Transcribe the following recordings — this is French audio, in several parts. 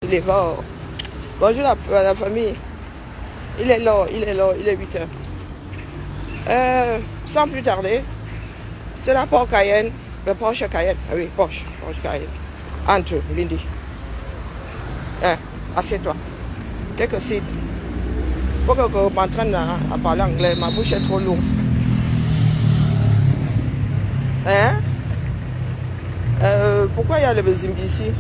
Il est fort. Bonjour la famille. Il est là, il est 8 heures. Sans plus tarder, c'est la Porsche Cayenne. Le Porsche Cayenne. Ah oui, Porsche Cayenne. Entre, Lindy. Assieds-toi. Take a seat. Pourquoi je suis en train de parler anglais? Ma bouche est trop lourde. Hein? Pourquoi il y a le Bezimbi ici?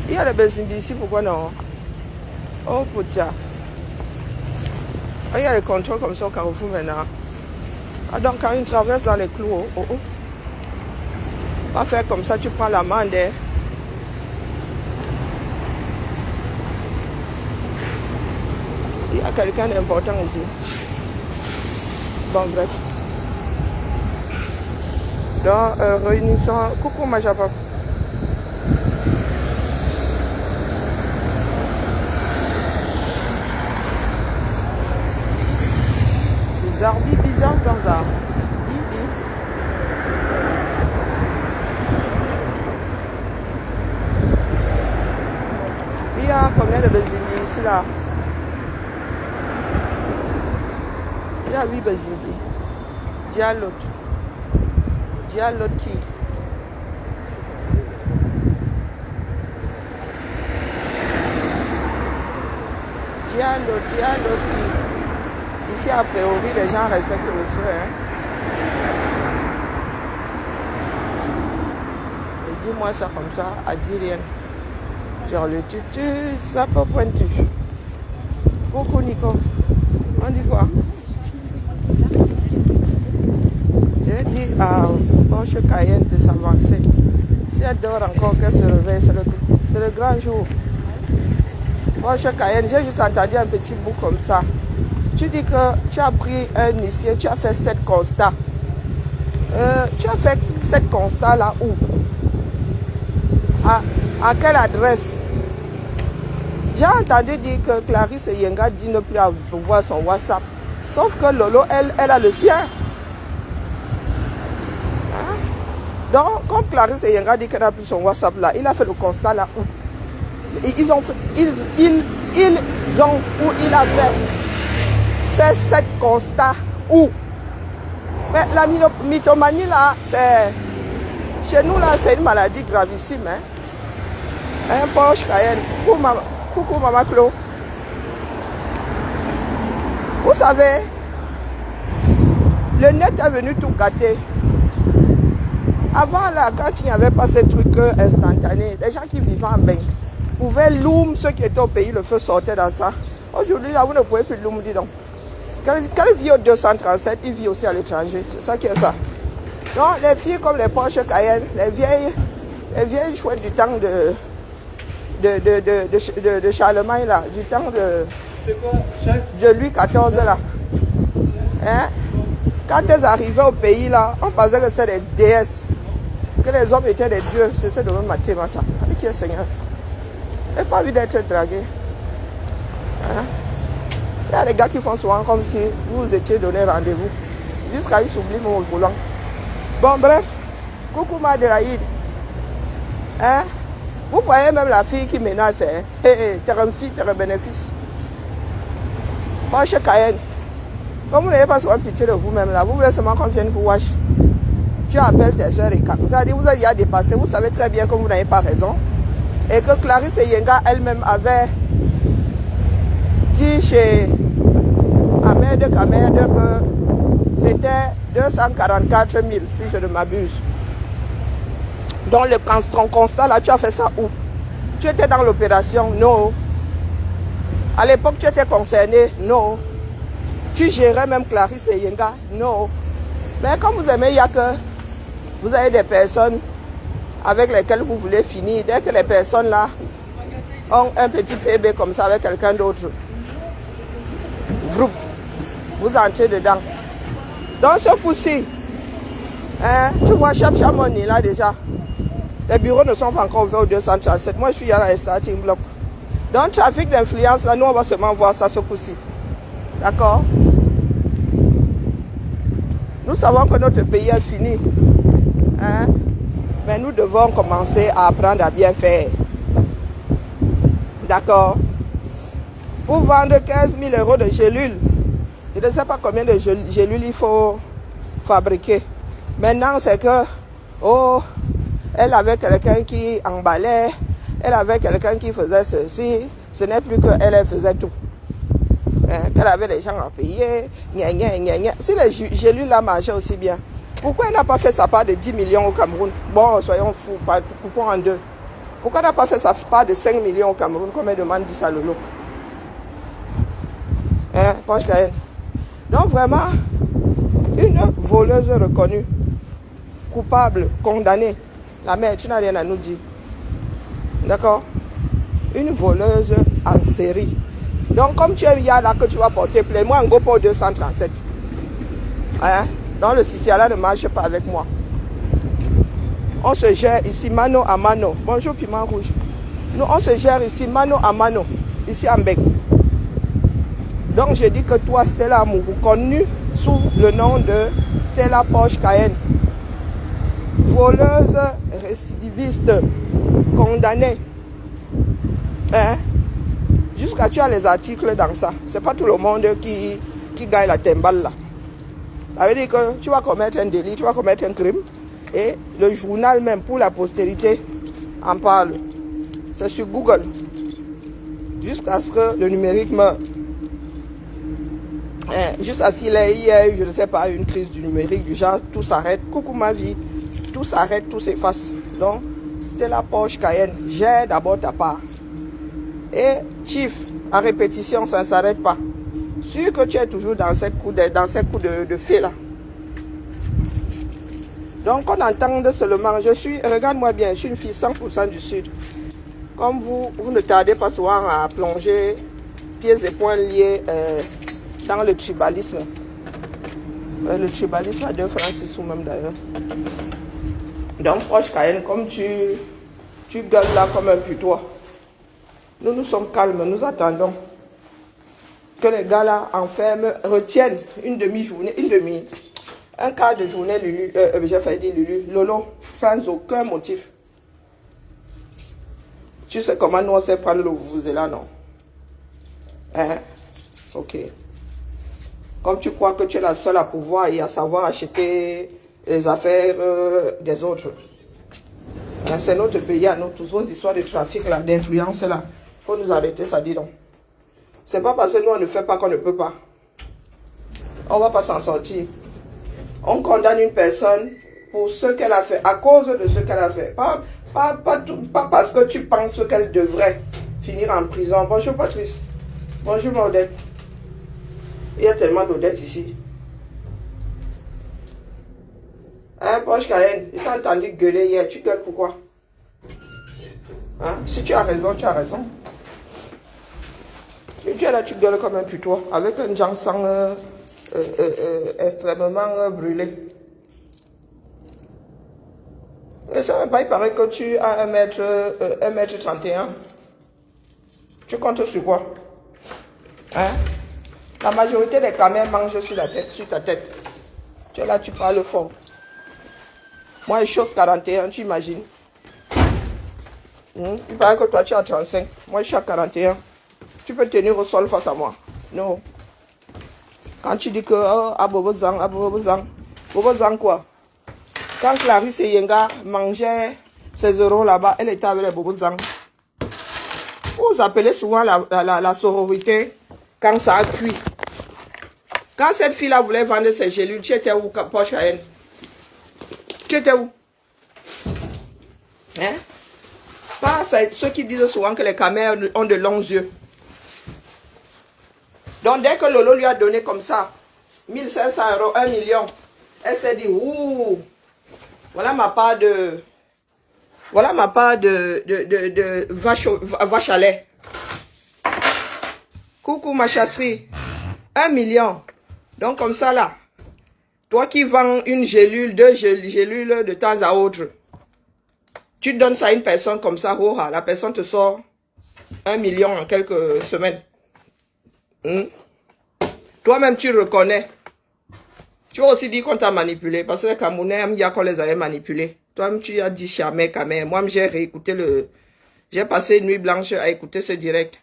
Il y a le Bezimbi ici, pourquoi non? Oh putain. Il y a les contrôles comme ça au Carrefour maintenant. Ah, donc quand il traverse dans les clous, pas faire comme ça, tu prends l'amende. Hein. Il y a quelqu'un d'important ici. Bon, bref. Donc, réunissons. Coucou, ma Japon. Zarbi, bizarre, Zanzar. Il y a combien de Bezimbi ici là? Il y a 8 Bezimbi. Dialote. Dialote qui? Dialote qui? Ici, a priori, les gens respectent le feu. Hein. Et dis-moi ça comme ça, à dire rien. Genre le tutu, ça peut pointu. Coucou Nico. On dit quoi? J'ai dit à Porsche Cayenne de s'avancer. Si elle dort encore, qu'elle se réveille, c'est le grand jour. Porsche Cayenne, j'ai juste entendu un petit bout comme ça. Tu dis que tu as pris un huissier, tu as fait 7 constats. Tu as fait 7 constats là où? À quelle adresse? J'ai entendu dire que Clarisse Yenga dit ne plus avoir son WhatsApp. Sauf que Lolo, elle a le sien. Hein? Donc, comme Clarisse Yenga dit qu'elle n'a plus son WhatsApp là, il a fait le constat là où? Ils ont fait, il a fait ces 7 constats où? Mais la mythomanie là, c'est chez nous là, c'est une maladie gravissime. Hein? Un Porsche Cayenne. Coucou Maman Clo. Vous savez, le net est venu tout gâter. Avant là, quand il n'y avait pas ces trucs instantanés, les gens qui vivaient en banque pouvaient loom ceux qui étaient au pays, le feu sortait dans ça. Aujourd'hui là, vous ne pouvez plus loom, dis donc. Quand il vit au 237, il vit aussi à l'étranger. C'est ça qui est ça. Donc, les filles comme les Porsche Cayenne, les vieilles chouettes du temps de Charlemagne, là, du temps de Louis XIV, là. Hein? Quand elles arrivaient au pays, là, on pensait que c'était des déesses, que les hommes étaient des dieux. C'est ça de me mater, ça. Avec qui est Seigneur? Elle n'a pas envie d'être draguée. Hein? Il y a des gars qui font souvent comme si vous étiez donné rendez-vous. Jusqu'à ce qu'ils s'oublient mon volant. Bon, bref. Coucou Madelaïde. Hein? Vous voyez même la fille qui menace. Hein? T'es une fille, t'es un bénéfice. Porsche Cayenne. Comme vous n'avez pas souvent pitié de vous-même là, vous voulez seulement qu'on vienne vous wash. Tu appelles tes soeurs et quand. Ça dit, vous avez déjà dépassé. Vous savez très bien que vous n'avez pas raison. Et que Clarisse Yenga elle-même avait dit chez Ahmed Kamed que c'était 244 000 si je ne m'abuse. Donc ton constat là, tu as fait ça où? Tu étais dans l'opération? Non. À l'époque tu étais concerné? Non. Tu gérais même Clarisse Yenga? Non. Mais comme vous aimez, il y a que vous avez des personnes avec lesquelles vous voulez finir. Dès que les personnes là ont un petit PB comme ça avec quelqu'un d'autre, vous entrez dedans. Dans ce coup-ci, hein, tu vois Chapchamoni là déjà. Les bureaux ne sont pas encore ouverts au 237. Moi je suis à la starting block. Donc trafic d'influence là, nous on va seulement voir ça ce coup-ci. D'accord? Nous savons que notre pays est fini. Hein? Mais nous devons commencer à apprendre à bien faire. D'accord? Pour vendre 15 000 € de gélules, je ne sais pas combien de gélules il faut fabriquer. Maintenant, c'est que, oh, elle avait quelqu'un qui emballait, elle avait quelqu'un qui faisait ceci. Ce n'est plus qu'elle, elle faisait tout. Qu'elle avait les gens à payer. Si les gélules là marchaient aussi bien, pourquoi elle n'a pas fait sa part de 10 millions au Cameroun? Bon, soyons fous, coupons en deux. Pourquoi elle n'a pas fait sa part de 5 millions au Cameroun, comme elle demande 10 à Lolo? Poche Cayenne. Donc vraiment, une voleuse reconnue, coupable, condamnée. La mère, tu n'as rien à nous dire. D'accord? Une voleuse en série. Donc comme tu es là que tu vas porter plainte, moi en go pour 237. Donc le Siciala ne marche pas avec moi. On se gère ici mano à mano. Bonjour Piment Rouge. Nous on se gère ici mano à mano. Ici en Bec. Donc je dis que toi Stella Amourou, connue sous le nom de Stella Poche Cayenne, voleuse récidiviste, condamnée. Jusqu'à tu as les articles dans ça. C'est pas tout le monde qui gagne la timbale là. Ça veut dire que tu vas commettre un délit, tu vas commettre un crime. Et le journal même pour la postérité en parle. C'est sur Google. Jusqu'à ce que le numérique meure. Jusqu'à ce qu'il y ait, je ne sais pas, une crise du numérique, du genre, tout s'arrête. Coucou ma vie. Tout s'arrête, tout s'efface. Donc, c'était la Poche Cayenne. J'ai d'abord ta part. Et chief, à répétition, ça ne s'arrête pas. Sûr que tu es toujours dans ces coups de fée là. Donc on entend seulement, regarde-moi bien, je suis une fille 100% du sud. Comme vous ne tardez pas souvent à plonger pieds et poings liés dans le tribalisme. Le tribalisme à 2 francs 6 sous même d'ailleurs. Donc Poche Cayenne, comme tu gueules là comme un putois. Nous sommes calmes, nous attendons que les gars là enferment, retiennent une demi-journée, un quart de journée, Lulu, j'ai failli dire Lulu, Lolo, sans aucun motif. Tu sais comment nous on sait prendre le vous-là, non? Ok. Comme tu crois que tu es la seule à pouvoir et à savoir acheter les affaires des autres. C'est notre pays à nous, tous vos histoires de trafic là, d'influence là. Il faut nous arrêter, ça dit donc. C'est pas parce que nous on ne fait pas qu'on ne peut pas. On va pas s'en sortir. On condamne une personne pour ce qu'elle a fait, à cause de ce qu'elle a fait. Pas parce que tu penses qu'elle devrait finir en prison. Bonjour Patrice. Bonjour Odette. Il y a tellement d'Odette ici. Poche Cayenne, je t'ai entendu gueuler hier. Tu gueules pourquoi? Si tu as raison, tu as raison. Et tu es là, tu gueules comme un putois, avec un genre sang extrêmement brûlé. Et ça même pas, il paraît que tu as 1m31. Tu comptes sur quoi? La majorité des camels mangent sur ta tête. Tu es là, tu parles fort. Moi, je chose 41, tu imagines? Il paraît que toi, tu as 35. Moi, je suis à 41. Tu peux tenir au sol face à moi. Non. Quand tu dis que Bobo Zang, Bobo Zang quoi? Quand Clarisse et Yenga mangeaient ces euros là-bas, elle était avec les Bobo Zang. Vous appelez souvent la sororité quand ça a cuit. Quand cette fille-là voulait vendre ses gélules, tu étais où, Poche Cayenne? Tu étais où? Pas ceux qui disent souvent que les caméras ont de longs yeux. Donc dès que Lolo lui a donné comme ça 1500 €, 1 million, elle s'est dit ouh, voilà ma part de vache à lait. Coucou ma chasserie. 1 million. Donc comme ça là, toi qui vends une gélule, 2 gélules de temps à autre, tu donnes ça à une personne comme ça, la personne te sort 1 million en quelques semaines. Toi-même, tu reconnais. Tu vas aussi dire qu'on t'a manipulé. Parce que les Camerounais aiment bien qu'on les avait manipulés. Toi-même, tu as dit jamais quand même. Moi, j'ai réécouté j'ai passé une nuit blanche à écouter ce direct.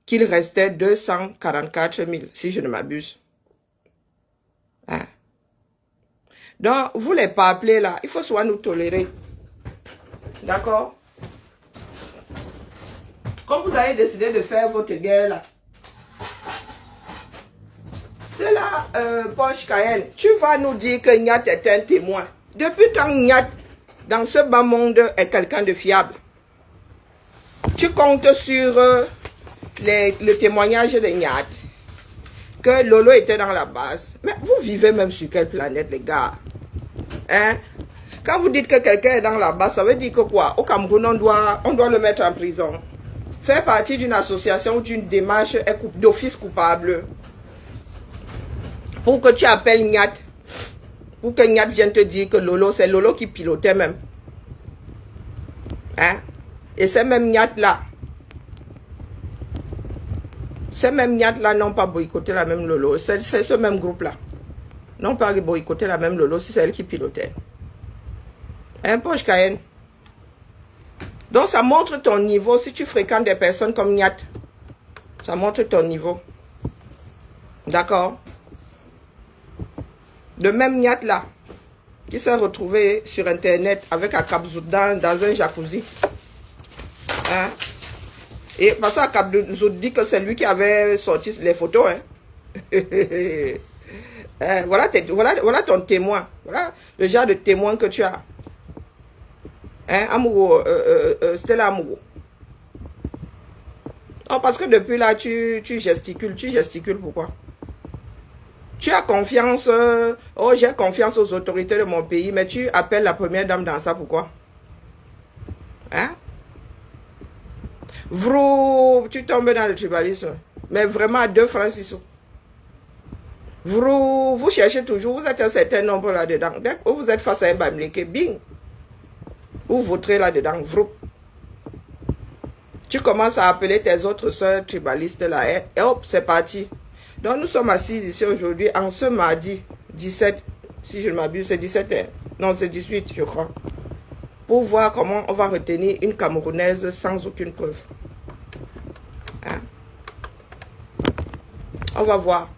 Qu'il restait 244 000, si je ne m'abuse. Hein? Donc, vous les pas appeler là, il faut soit nous tolérer. D'accord? Quand vous avez décidé de faire votre guerre là, c'est là, Porsche Cayenne, tu vas nous dire que Nyat est un témoin. Depuis quand Nyat, dans ce bas monde, est quelqu'un de fiable? Tu comptes sur le témoignage de Nyat, que Lolo était dans la base. Mais vous vivez même sur quelle planète, les gars? Hein? Quand vous dites que quelqu'un est dans la base, ça veut dire que quoi? Au Cameroun, on doit le mettre en prison. Faire partie d'une association ou d'une démarche d'office coupable. Pour que tu appelles Nyat, pour que Nyat vienne te dire que Lolo, c'est Lolo qui pilotait même. Hein? Et ces mêmes Nyat là, n'ont pas boycotté la même Lolo. C'est ce même groupe là. N'ont pas boycotté la même Lolo si c'est elle qui pilotait. Hein, Porsche Cayenne? Donc ça montre ton niveau si tu fréquentes des personnes comme Nyat. Ça montre ton niveau. D'accord? Le même Nyat là, qui s'est retrouvé sur internet avec Akabzoud dans un jacuzzi. Hein? Et parce qu'Akabzoud dit que c'est lui qui avait sorti les photos. Hein? Hein? Voilà ton témoin. Voilà le genre de témoin que tu as. Hein, Amourou, Stella Amourou. Non, parce que depuis là, tu gesticules. Tu gesticules pourquoi? Tu as confiance. Oh, j'ai confiance aux autorités de mon pays, mais tu appelles la première dame dans ça, pourquoi? Hein? Vrou, tu tombes dans le tribalisme. Mais vraiment à 2 francs 6 sous. Vrou, vous cherchez toujours, vous êtes un certain nombre là-dedans. Dès que vous êtes face à un bamléké, bing. Vous voterez là-dedans, vrou. Tu commences à appeler tes autres soeurs tribalistes là, et hop, c'est parti. Donc nous sommes assis ici aujourd'hui, en ce mardi 17, si je ne m'abuse, c'est 17 heures. Non, c'est 18, je crois. Pour voir comment on va retenir une Camerounaise sans aucune preuve. Hein? On va voir.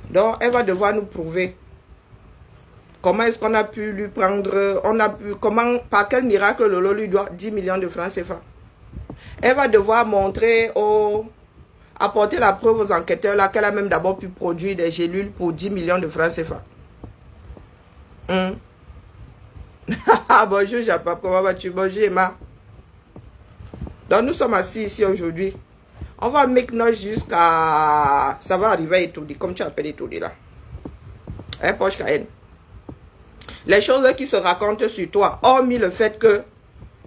Donc, elle va devoir nous prouver. Comment est-ce qu'on a pu lui prendre, par quel miracle Lolo lui doit 10 millions de francs CFA. Elle va devoir montrer, apporter la preuve aux enquêteurs là qu'elle a même d'abord pu produire des gélules pour 10 millions de francs CFA. Bonjour Japap, comment vas-tu? Bonjour Emma. Donc nous sommes assis ici aujourd'hui. On va make noise jusqu'à... Ça va arriver à étourdi, comme tu appelles étourdi là. Hein, Porsche Cayenne. Les choses qui se racontent sur toi, hormis le fait que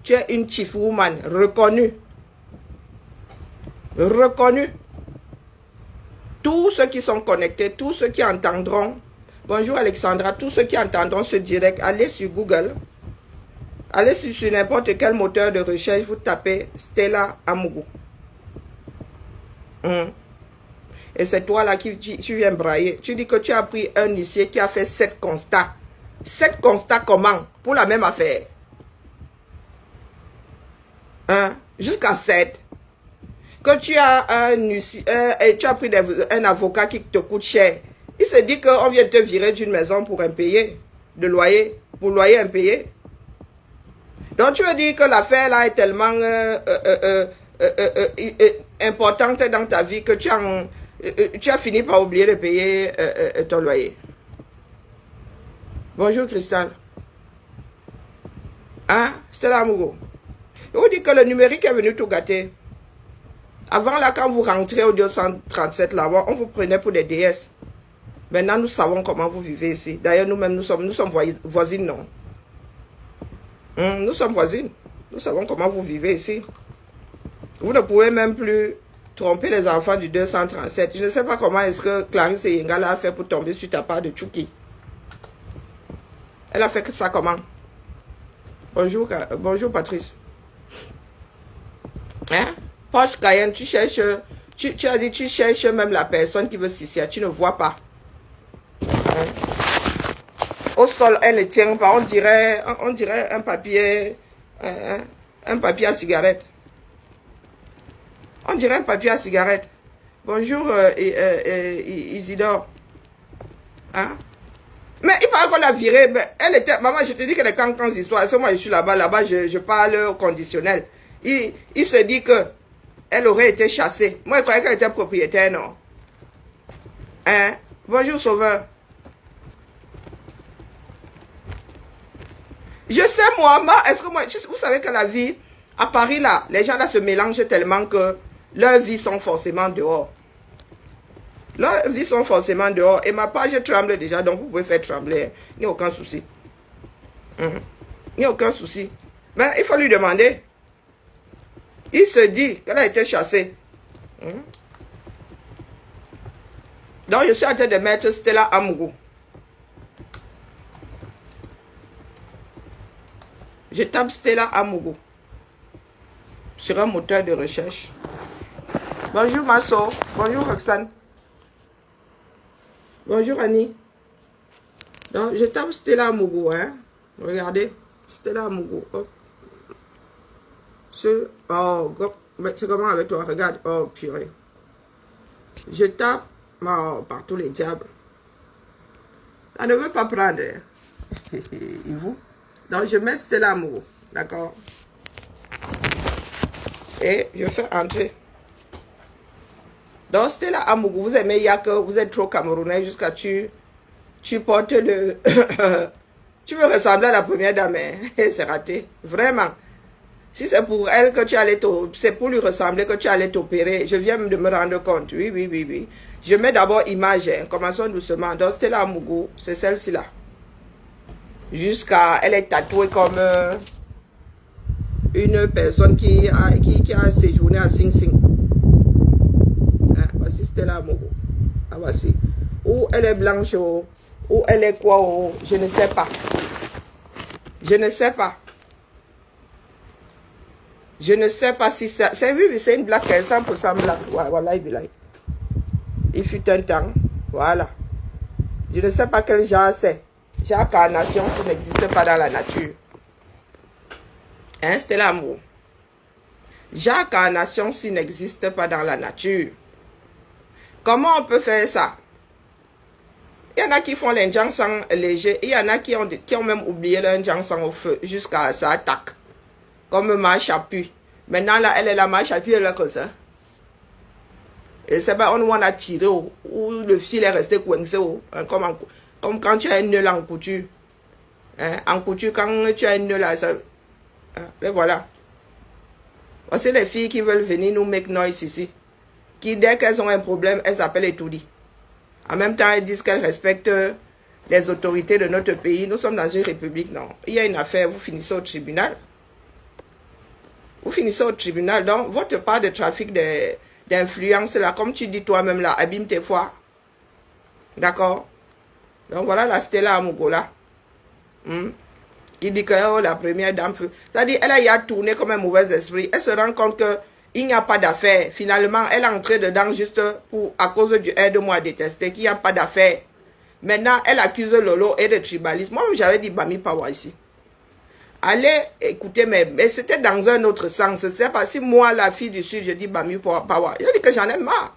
tu es une chief woman reconnue. Reconnue. Tous ceux qui sont connectés, tous ceux qui entendront, bonjour Alexandra, tous ceux qui entendront ce direct, allez sur Google, allez sur n'importe quel moteur de recherche, vous tapez Stella Amourou. Et c'est toi là qui tu viens brailler. Tu dis que tu as pris un huissier qui a fait 7 constats. 7 constats comment? Pour la même affaire. Hein? Jusqu'à 7. Que tu as un huissier, et tu as pris un avocat qui te coûte cher. Il se dit qu'on vient te virer d'une maison pour impayé. De loyer. Pour loyer impayé. Donc tu veux dire que l'affaire là est tellement importante dans ta vie que tu as fini par oublier de payer ton loyer. Bonjour Cristal. Hein? C'était l'amour. Je vous dis que le numérique est venu tout gâter. Avant là, quand vous rentrez au 237 là-bas, on vous prenait pour des déesses. Maintenant, nous savons comment vous vivez ici. D'ailleurs, nous-mêmes, nous sommes voisines, non? Nous sommes voisines. Nous savons comment vous vivez ici. Vous ne pouvez même plus tromper les enfants du 237. Je ne sais pas comment est-ce que Clarisse Yengala a fait pour tomber sur ta part de Tchouki. Elle a fait que ça comment? Bonjour, bonjour Patrice. Hein? Porsche Cayenne, tu cherches, tu as dit tu cherches même la personne qui veut s'y. Tu ne vois pas. Hein? Au sol, elle ne tient pas. On dirait un papier, un papier à cigarette. On dirait un papier à cigarette. Bonjour, Isidore. Hein? Mais il paraît qu'on l'a virée. Elle était... Maman, je te dis qu'elle est quand histoire. C'est moi, je suis là-bas. Là-bas, je parle au conditionnel. Il se dit que elle aurait été chassée. Moi, je croyais qu'elle était propriétaire, non? Hein? Bonjour, Sauveur. Je sais, moi, est-ce que moi... Vous savez que la vie, à Paris, là, les gens là se mélangent tellement que leurs vies sont forcément dehors. Leurs vies sont forcément dehors. Et ma page tremble déjà, donc vous pouvez faire trembler. Il n'y a aucun souci. Il n'y a aucun souci. Mais il faut lui demander. Il se dit qu'elle a été chassée. Donc je suis en train de mettre Stella Amougou. Je tape Stella Amougou sur un moteur de recherche. Bonjour Masso. Bonjour Roxane. Bonjour Annie. Donc je tape Stella Amougou. Hein? Regardez. Stella Amougou. Oh. Oh, c'est comment avec toi? Regarde. Oh, purée. Je tape par tous les diables. Ça ne veut pas prendre. Et vous? Donc, je mets Stella Amougou. D'accord? Et je fais entrer. Donc, Stella Amougou, vous aimez Yak, vous êtes trop camerounais jusqu'à tu portes le... Tu veux ressembler à la première dame. C'est raté. Vraiment. Si c'est pour elle que tu allais c'est pour lui ressembler que tu allais t'opérer, je viens de me rendre compte. Oui. Je mets d'abord image, commençons doucement. Donc Stella Amougou, c'est celle-ci là. Jusqu'à, elle est tatouée comme une personne qui a séjourné à Sing Sing. Hein, voici Stella Amougou. Ah, voici. Ou elle est blanche, ou elle est quoi, je ne sais pas. Je ne sais pas. Je ne sais pas si ça... C'est une blague, 100% blague. Voilà, il fut un temps. Voilà. Je ne sais pas quel genre c'est. Genre carnation, ça n'existe pas dans la nature. Hein, c'était l'amour. Genre carnation, s'il n'existe pas dans la nature. Comment on peut faire ça? Il y en a qui font les jansan légers. Il y en a qui ont même oublié leur jansan au feu jusqu'à ça attaque. Comme marche à puits. Maintenant, là, elle est la marche à puits, elle est comme ça. Et c'est pas, on a tiré, ou le fil est resté coincé, comme quand tu as une nœud en couture. Hein, en couture, quand tu as une nœud là, ça... Et voilà. Voici les filles qui veulent venir nous make noise ici. Qui, dès qu'elles ont un problème, elles appellent Etoudi. En même temps, elles disent qu'elles respectent les autorités de notre pays. Nous sommes dans une république, non. Il y a une affaire, vous finissez au tribunal. Vous finissez au tribunal. Donc, votre part de trafic d'influence, là, comme tu dis toi-même, là, abîme tes fois. D'accord? Donc, voilà la Stella Amougou, là. Qui dit que oh, la première dame... C'est-à-dire, elle a tourné comme un mauvais esprit. Elle se rend compte qu'il n'y a pas d'affaire. Finalement, elle est entrée dedans juste à cause du aide-moi à détester, qu'il n'y a pas d'affaire. Maintenant, elle accuse Lolo et de tribalisme. Moi, j'avais dit Bami Pawa ici. Allez écouter, mais c'était dans un autre sens. C'est pas si moi, la fille du Sud, je dis Bami Pawa. Je dis que j'en ai marre.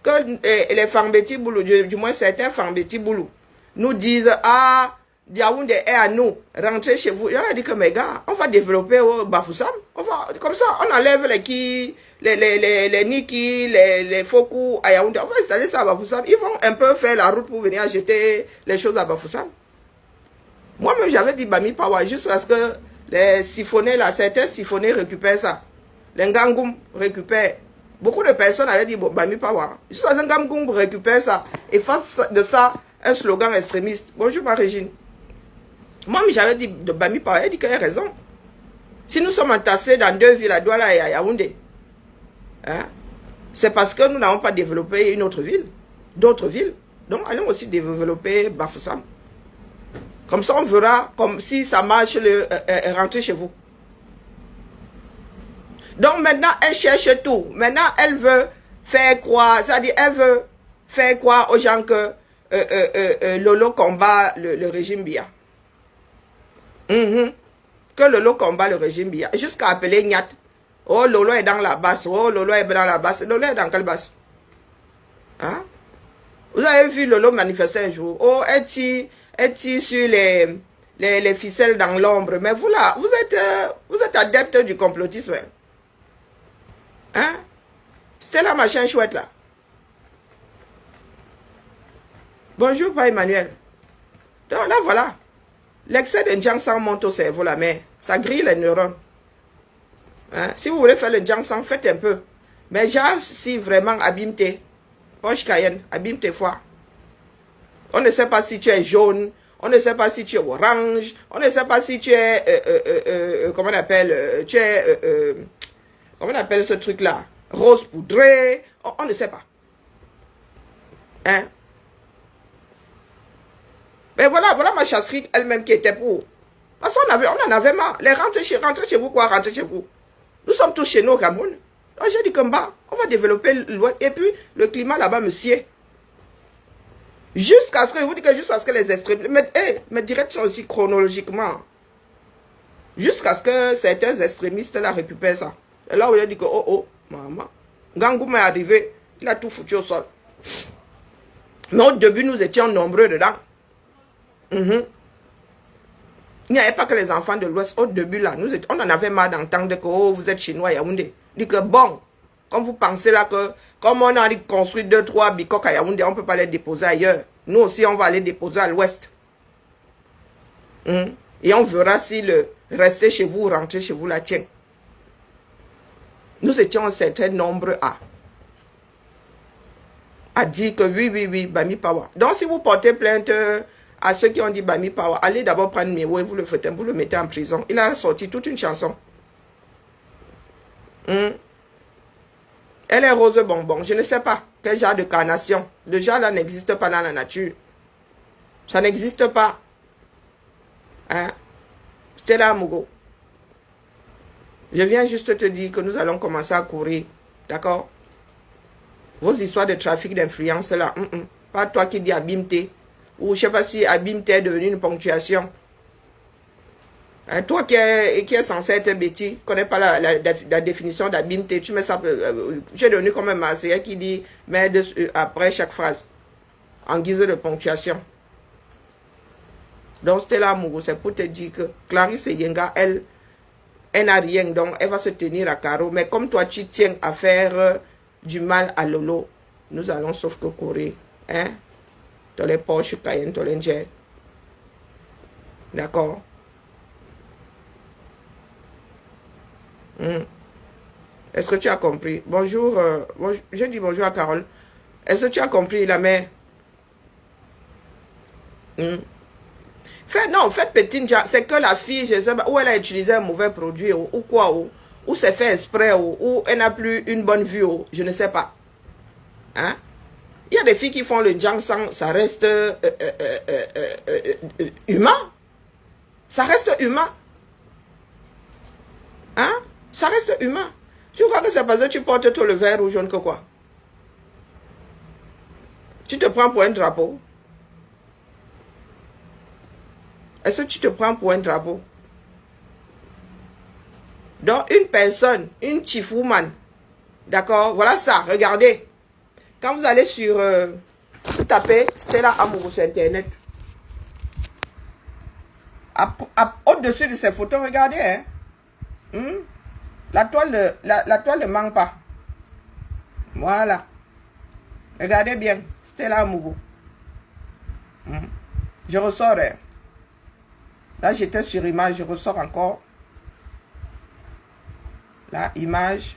Que les Fambeti Boulou, du moins certains Fambeti Boulou, nous disent, ah, Yaoundé est à nous, rentrez chez vous. Je dis que mes gars, on va développer au Bafoussam. Comme ça, on enlève les Niki, les Fokou à Yaoundé. On va installer ça à Bafoussam. Ils vont un peu faire la route pour venir acheter les choses à Bafoussam. Moi-même, j'avais dit Bami Pawa, jusqu'à ce que les siphonnés, là, certains siphonnés récupèrent ça. Les Ngangoum récupèrent. Beaucoup de personnes avaient dit Bami Pawa. Jusqu'à ce que Ngangoum récupère ça. Et face de ça, un slogan extrémiste. Bonjour, ma Régine. Moi-même, j'avais dit de Bami Pawa. Elle dit qu'elle a raison. Si nous sommes entassés dans deux villes, à Douala et à Yaoundé, hein, c'est parce que nous n'avons pas développé une autre ville, d'autres villes. Donc, allons aussi développer Bafoussam. Comme ça, on verra comme si ça marche, rentrer chez vous. Donc maintenant, elle cherche tout. Maintenant, elle veut faire croire, c'est-à-dire, elle veut faire croire aux gens que Lolo combat le régime Biya. Que Lolo combat le régime Biya. Jusqu'à appeler Nyat. Oh, Lolo est dans la basse. Oh, Lolo est dans la basse. Lolo est dans quelle basse? Hein? Vous avez vu Lolo manifester un jour. Oh, est-il sur les ficelles dans l'ombre? Mais vous là, vous êtes adepte du complotisme. Hein? C'était la machin chouette là. Bonjour, pas Emmanuel. Donc là, voilà. L'excès de Njiansang monte au cerveau là, mais ça grille les neurones. Hein? Si vous voulez faire le Njiansang, faites un peu. Mais genre, si vraiment abîme tes poches Cayenne, abîme tes foies. On ne sait pas si tu es jaune, on ne sait pas si tu es orange, on ne sait pas si tu es, comment on appelle, tu es, comment on appelle ce truc-là, rose poudré, on ne sait pas. Hein? Mais voilà ma chasserie elle-même qui était pour. Parce qu'on en avait marre. Les rentrez chez vous quoi, rentrez chez vous. Nous sommes tous chez nous au Cameroun. Donc j'ai dit comme bah, on va développer l'Ouest. Et puis le climat là-bas me sied. Jusqu'à ce que, je vous dis que jusqu'à ce que les extrémistes, mes directs sont aussi chronologiquement. Jusqu'à ce que certains extrémistes là récupèrent ça. Et là où il a dit que, oh, maman, Gangouma est arrivé, il a tout foutu au sol. Mais au début, nous étions nombreux dedans. Il n'y avait pas que les enfants de l'Ouest. Au début, là, on en avait marre d'entendre que oh, vous êtes chinois, Yaoundé. Il dit que bon, comme vous pensez là que, comme on a construit 2-3 bicoques à Yaoundé, on ne peut pas les déposer ailleurs. Nous aussi, on va aller déposer à l'Ouest. Et on verra si le rester chez vous, rentrer chez vous, la tient. Nous étions un certain nombre à dire que oui, Bami Power. Donc, si vous portez plainte à ceux qui ont dit Bami Power, allez d'abord prendre Mewo et vous le mettez en prison. Il a sorti toute une chanson. Elle est rose bonbon. Je ne sais pas quel genre de carnation. Le genre là n'existe pas dans la nature. Ça n'existe pas. Hein? Stella Mugo. Je viens juste te dire que nous allons commencer à courir. D'accord? Vos histoires de trafic d'influence là. Pas toi qui dis abîme-té. Ou je ne sais pas si abîme-té est devenu une ponctuation. Hein, toi qui est censé être bêtis, ne connais pas la définition d'abîme-té. Tu mets ça. Tu es devenu comme un Marseillais qui dit mais après chaque phrase. En guise de ponctuation. Donc Stella Mugo, c'est pour te dire que Clarisse Yenga, elle n'a rien, donc elle va se tenir à carreau. Mais comme toi, tu tiens à faire du mal à Lolo, nous allons sauf que courir. Hein? Dans les poches, Cayenne, dans l'Indien. D'accord? Est-ce que tu as compris? Bonjour, je dis bonjour à Carole. Est-ce que tu as compris la mère? Faites petite, c'est que la fille, je sais pas, ou elle a utilisé un mauvais produit, ou quoi, ou c'est fait exprès, ou elle n'a plus une bonne vue, je ne sais pas. Hein? Il y a des filles qui font le Njiansang, ça reste humain. Ça reste humain. Hein? Ça reste humain. Tu crois que c'est parce que tu portes tout le vert ou jaune que quoi? Tu te prends pour un drapeau? Est-ce que tu te prends pour un drapeau? Donc, une personne, une chief woman, d'accord? Voilà ça, regardez. Quand vous allez sur, vous tapez Stella Amourou sur Internet. Au-dessus de ces photos, regardez, hein? La toile ne manque pas. Voilà. Regardez bien, Stella Amourou. Je ressors, hein? Là, j'étais sur image, je ressors encore. Là, image.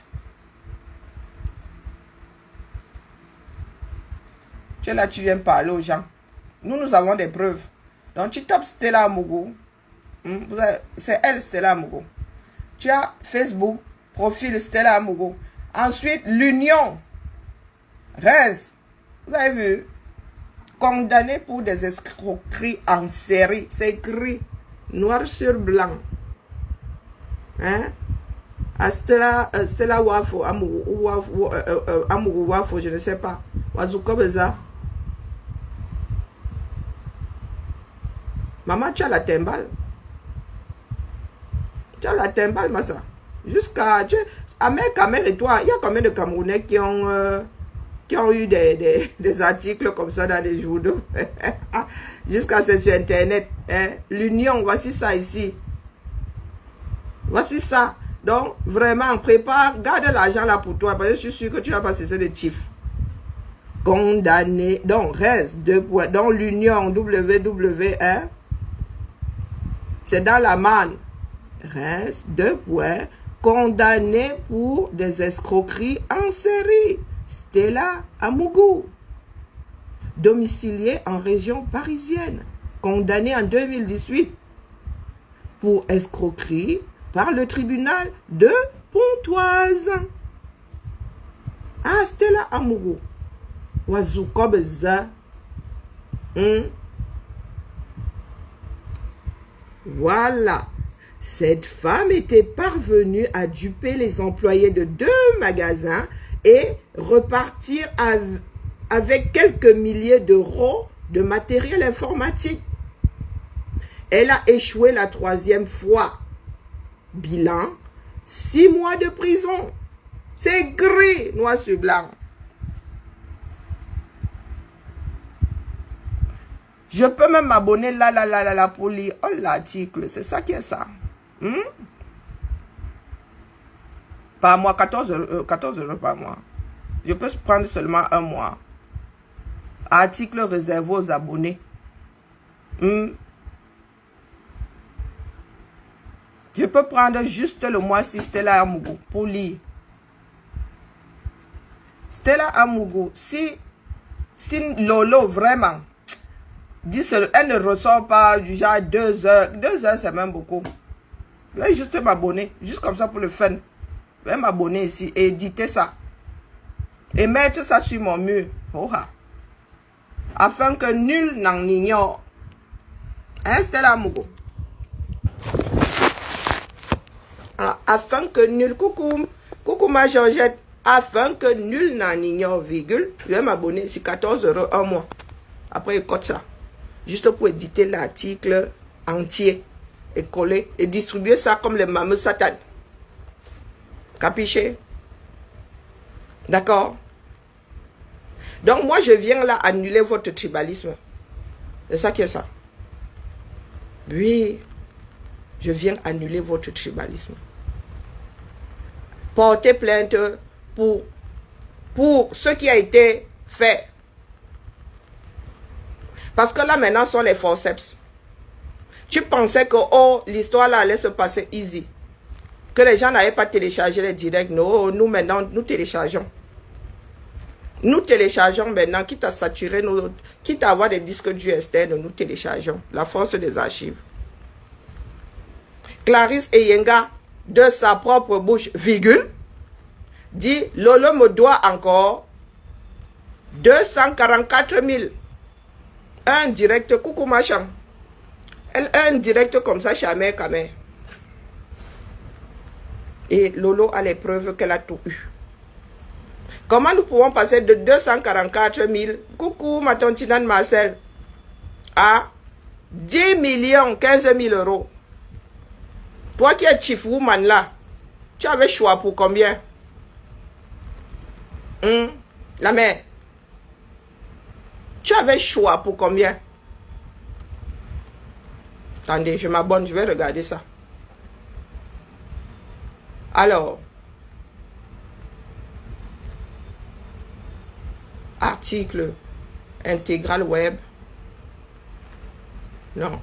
Tu es là, tu viens parler aux gens. Nous avons des preuves. Donc, tu tapes Stella Amourou. C'est elle, Stella Amourou. Tu as Facebook, profil Stella Amourou. Ensuite, l'Union. Reims. Vous avez vu? Condamné pour des escroqueries en série. C'est écrit. Noir sur blanc. Hein? Stella Wafo, Amourou Wafo, je ne sais pas. Wazukobeza. Maman, tu as la timbale. Tu as la timbale, Massa. Jusqu'à... Amer et toi, il y a combien de Camerounais qui ont eu des articles comme ça dans les journaux? Jusqu'à ce sur Internet. Hein? L'union, voici ça ici. Voici ça. Donc, vraiment, prépare, garde l'argent là pour toi, parce que je suis sûr que tu n'as pas cessé de chiffres. Condamné. Donc, reste 2 points. Donc, l'union WW1, c'est dans la manne. Reste 2 points. Condamné pour des escroqueries en série. Stella Amougou. Domicilié en région parisienne. Condamné en 2018 pour escroquerie par le tribunal de Pontoise. Ah, Stella Amougou. Wazukobeza. Voilà. Cette femme était parvenue à duper les employés de 2 magasins et repartir avec quelques milliers d'euros de matériel informatique. Elle a échoué la 3e fois. Bilan, 6 mois de prison. C'est gris, noir sur blanc. Je peux même m'abonner là pour lire l'article. C'est ça qui est ça. Par mois, 14 euros par mois. Je peux prendre seulement 1 mois. Article réservé aux abonnés. Je peux prendre juste le mois si Stella Amougou pour lire. Stella Amougou, si Lolo vraiment dit elle ne ressort pas du genre 2 heures. 2 heures, c'est même beaucoup. Je vais juste m'abonner, juste comme ça pour le fun. Je vais m'abonner ici et éditer ça. Et mettre ça sur mon mur. Afin que nul n'en ignore. Hein, Stella Amougou? Afin que nul... Coucou ma Georgette. Afin que nul n'en ignore, virgule. Je vais m'abonner ici, 14 euros 1 mois. Après, il cote ça. Juste pour éditer l'article entier. Et coller. Et distribuer ça comme les mameux satan. Capiché? D'accord? Donc, moi, je viens là annuler votre tribalisme. C'est ça qui est ça. Oui. Je viens annuler votre tribalisme. Porter plainte pour ce qui a été fait. Parce que là, maintenant, sont les forceps. Tu pensais que, oh, l'histoire là allait se passer easy. Que les gens n'avaient pas téléchargé les directs. Non, nous maintenant, nous téléchargeons. Nous téléchargeons maintenant, quitte à saturer, quitte à avoir des disques durs externes, nous téléchargeons. La force des archives. Clarisse Eyenga, de sa propre bouche, virgule, dit, Lolo me doit encore 244 000. Un direct, coucou machin. Un direct comme ça chez Amer Kamer. Et Lolo a les preuves qu'elle a tout eu. Comment nous pouvons passer de 244 000, coucou ma tontinane Marcel, à 10 millions 15 000 euros? Toi qui es chief woman là, tu avais choix pour combien? La mère. Tu avais choix pour combien? Attendez, je m'abonne, je vais regarder ça. Alors, article intégral web. Non.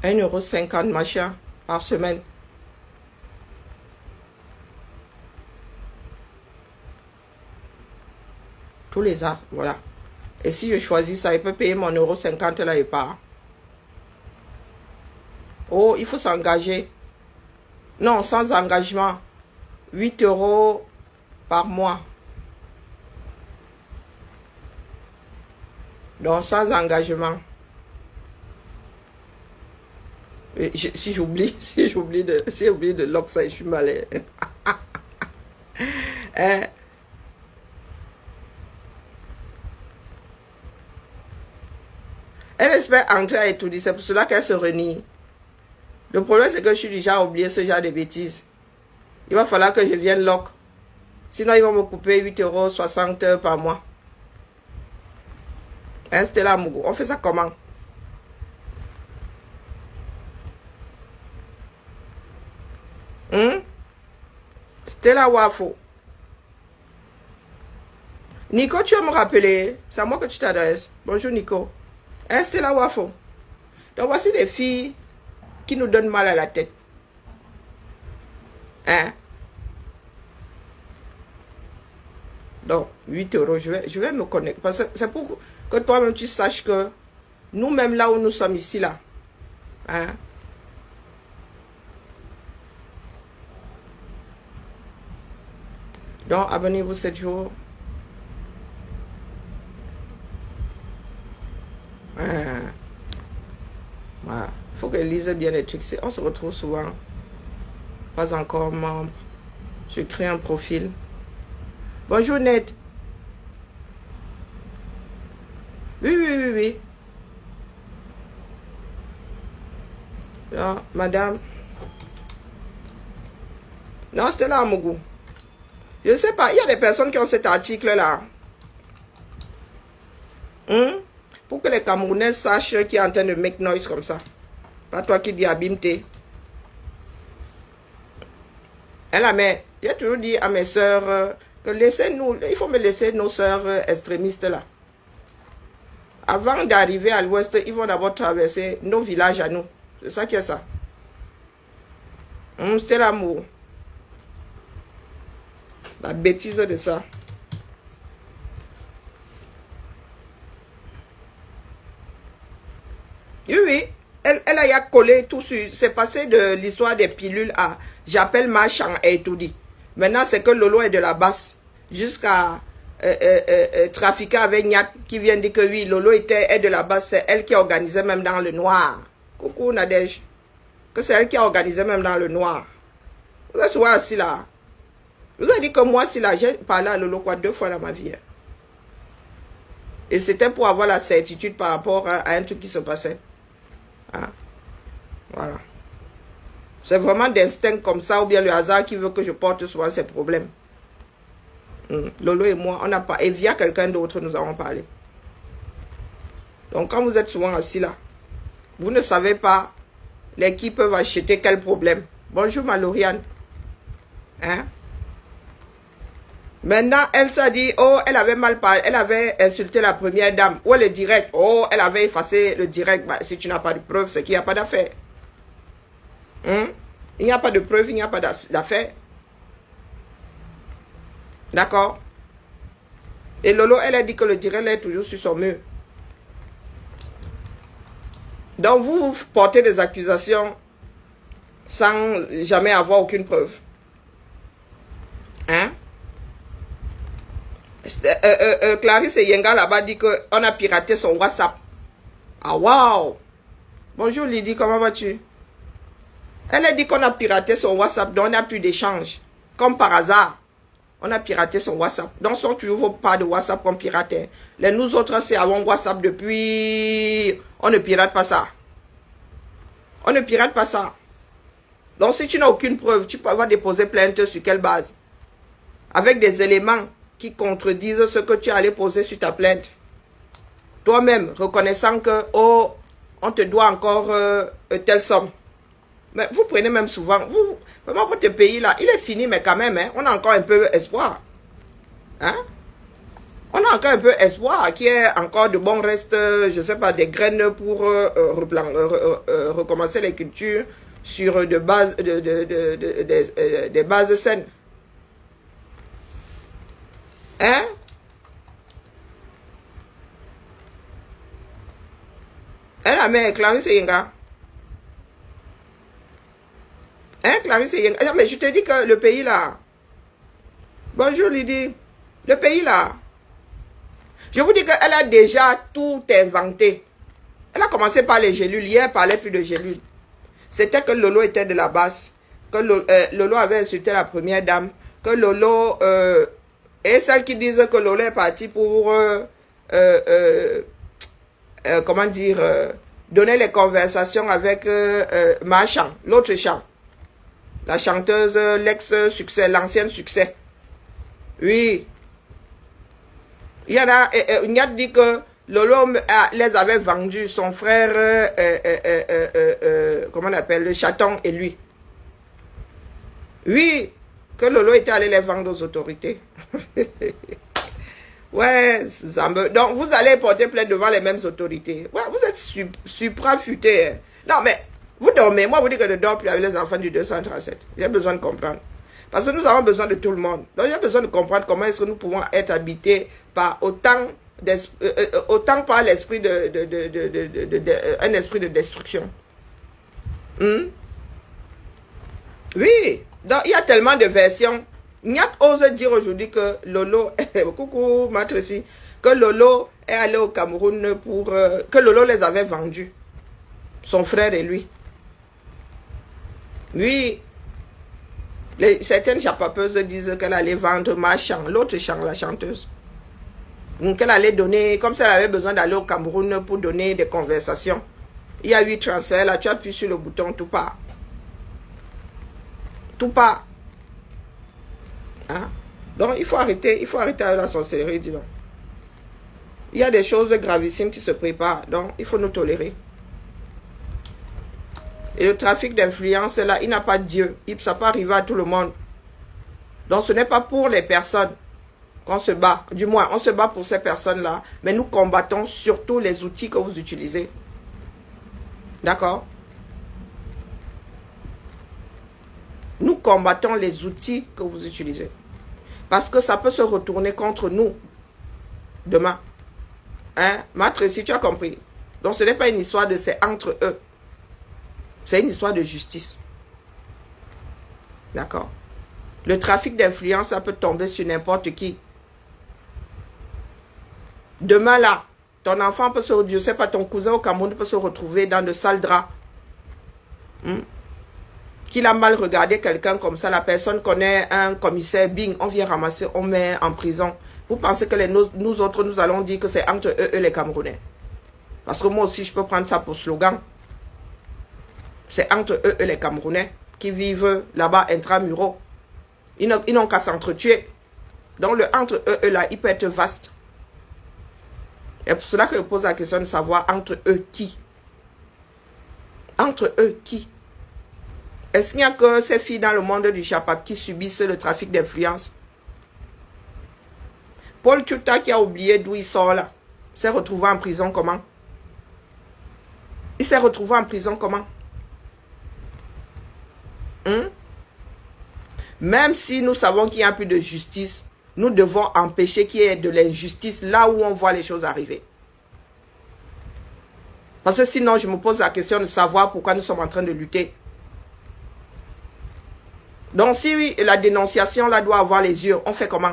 €1,50 machin par semaine. Tous les ans, voilà. Et si je choisis ça, il peut payer mon €50 là et pas. Oh, il faut s'engager. Non, sans engagement. 8 € par mois. Donc, sans engagement. Si j'oublie de lock ça, je suis malade. Hein? Elle espère entrer à Etoudi, c'est pour cela qu'elle se renie. Le problème, c'est que je suis déjà oublié ce genre de bêtises. Il va falloir que je vienne lock. Sinon, ils vont me couper 8,60 € par mois. Hein, Stella Mougou, on fait ça comment? Stella Wafo. Nico, tu vas me rappeler. C'est à moi que tu t'adresses. Bonjour Nico. Hein, Stella Wafo. Donc voici des filles qui nous donnent mal à la tête. Hein? Donc, 8 €, je vais me connecter. Parce que c'est pour que toi-même tu saches que nous-mêmes là où nous sommes ici, là. Hein? Donc, abonnez-vous 7 jours. Voilà. Il faut qu'elle lise bien les trucs. On se retrouve souvent. Pas encore membre. Je crée un profil. Bonjour Ned. Oui. Non, madame. Non, c'était là à Mougou. Je ne sais pas, il y a des personnes qui ont cet article-là. Pour que les Camerounais sachent qui est en train de make noise comme ça. Pas toi qui dis abîme-té. Mais j'ai toujours dit à mes soeurs que laissez-nous, il faut me laisser nos soeurs extrémistes là. Avant d'arriver à l'ouest, ils vont d'abord traverser nos villages à nous. C'est ça qui est ça. C'est l'amour. La bêtise de ça. Oui. Elle a collé tout sur. C'est passé de l'histoire des pilules à j'appelle Machan et tout dit. Maintenant, c'est que Lolo est de la basse. Jusqu'à trafiquer avec Nyat qui vient dire que oui, Lolo est de la basse. C'est elle qui organisait même dans le noir. Coucou Nadège. Que c'est elle qui a organisé même dans le noir. Vous êtes souvent assis là. Vous avez dit que moi, si là, j'ai parlé à Lolo quoi 2 fois dans ma vie. Et c'était pour avoir la certitude par rapport à un truc qui se passait. Voilà. C'est vraiment d'instinct comme ça ou bien le hasard qui veut que je porte souvent ces problèmes. Lolo et moi, on n'a pas... Et via quelqu'un d'autre, nous avons parlé. Donc, quand vous êtes souvent assis là, vous ne savez pas les qui peuvent acheter quel problème. Bonjour, Maloriane. Maintenant, elle s'est dit, oh, elle avait mal parlé, elle avait insulté la première dame. Ou le direct, oh, elle avait effacé le direct. Bah, si tu n'as pas de preuve, c'est qu'il n'y a pas d'affaire. Il n'y a pas de preuve, il n'y a pas d'affaire. D'accord? Et Lolo, elle a dit que le direct est toujours sur son mur. Donc, vous portez des accusations sans jamais avoir aucune preuve. Clarisse et Yenga là-bas dit qu'on a piraté son WhatsApp. Ah, waouh! Bonjour Lydie, comment vas-tu? Elle a dit qu'on a piraté son WhatsApp, donc on n'a plus d'échange. Comme par hasard, on a piraté son WhatsApp. Donc, ce sont toujours pas de WhatsApp qu'on pirate. Les nous autres, c'est avant WhatsApp depuis... On ne pirate pas ça. On ne pirate pas ça. Donc, si tu n'as aucune preuve, tu peux avoir déposé plainte sur quelle base? Avec des éléments qui contredisent ce que tu allais poser sur ta plainte. Toi-même, reconnaissant que, oh, on te doit encore telle somme. Mais vous prenez même souvent, vous, vraiment votre pays là, il est fini, mais quand même, on a encore un peu espoir. On a encore un peu espoir, qu'il y ait encore de bons restes, je sais pas, des graines pour recommencer les cultures sur des bases saines. La mère, Clarisse et Yenga. Clarisse et Yenga. Mais je te dis que le pays là. Bonjour Lydie. Le pays là. Je vous dis qu'elle a déjà tout inventé. Elle a commencé par les gélules. Hier, elle parlait plus de gélules. C'était que Lolo était de la basse. Que Lolo avait insulté la première dame. Que Lolo... et celles qui disent que Lolo est parti pour comment dire, donner les conversations avec Machan, l'autre chant. La chanteuse, l'ex-succès, l'ancienne succès. Oui. Il y en a, il a dit que Lolo les avait vendus, son frère, comment on appelle, le chaton et lui. Oui, que Lolo était allé les vendre aux autorités. Ouais, donc vous allez porter plainte devant les mêmes autorités. Ouais, vous êtes supra-futé. Hein. Non, mais vous dormez. Moi, vous dites que je ne dors plus avec les enfants du 237. J'ai besoin de comprendre. Parce que nous avons besoin de tout le monde. Donc, j'ai besoin de comprendre comment est-ce que nous pouvons être habités par autant par l'esprit un esprit de destruction. Oui. Donc, il y a tellement de versions. Nyat ose dire aujourd'hui que Lolo, coucou ma Tracy, que Lolo est allé au Cameroun pour... que Lolo les avait vendus. Son frère et lui. Oui. Certaines chapapeuses disent qu'elle allait vendre Machan, l'autre chant, la chanteuse. Donc elle allait donner, comme si elle avait besoin d'aller au Cameroun pour donner des conversations. Il y a 8 transferts, là tu appuies sur le bouton, tout part. Tout part. Hein? Donc il faut arrêter avec la sorcellerie, dis donc. Il y a des choses gravissimes qui se préparent, donc il faut nous tolérer. Et le trafic d'influence, là, il n'a pas de Dieu. Ça peut arriver à tout le monde. Donc ce n'est pas pour les personnes qu'on se bat. Du moins, on se bat pour ces personnes-là. Mais nous combattons surtout les outils que vous utilisez. D'accord? Nous combattons les outils que vous utilisez. Parce que ça peut se retourner contre nous demain. Hein? Maître, si tu as compris. Donc ce n'est pas une histoire de c'est entre eux. C'est une histoire de justice. D'accord? Le trafic d'influence, ça peut tomber sur n'importe qui. Demain là, ton enfant peut se... Je sais pas, ton cousin au Cameroun peut se retrouver dans de sales draps. Qu'il a mal regardé quelqu'un comme ça, la personne connaît un commissaire, bing, on vient ramasser, on met en prison. Vous pensez que nous autres, nous allons dire que c'est entre eux les Camerounais? Parce que moi aussi, je peux prendre ça pour slogan. C'est entre eux les Camerounais qui vivent là-bas intramuros. Ils n'ont qu'à s'entretuer. Donc le entre eux là, il peut être vaste. Et pour cela que je pose la question de savoir entre eux qui. Entre eux qui. Est-ce qu'il n'y a que ces filles dans le monde du Chapap qui subissent le trafic d'influence? Paul Tchouta qui a oublié d'où il sort là, s'est retrouvé en prison comment? Il s'est retrouvé en prison comment? Même si nous savons qu'il n'y a plus de justice, nous devons empêcher qu'il y ait de l'injustice là où on voit les choses arriver. Parce que sinon, je me pose la question de savoir pourquoi nous sommes en train de lutter. Donc si la dénonciation là doit avoir les yeux, on fait comment?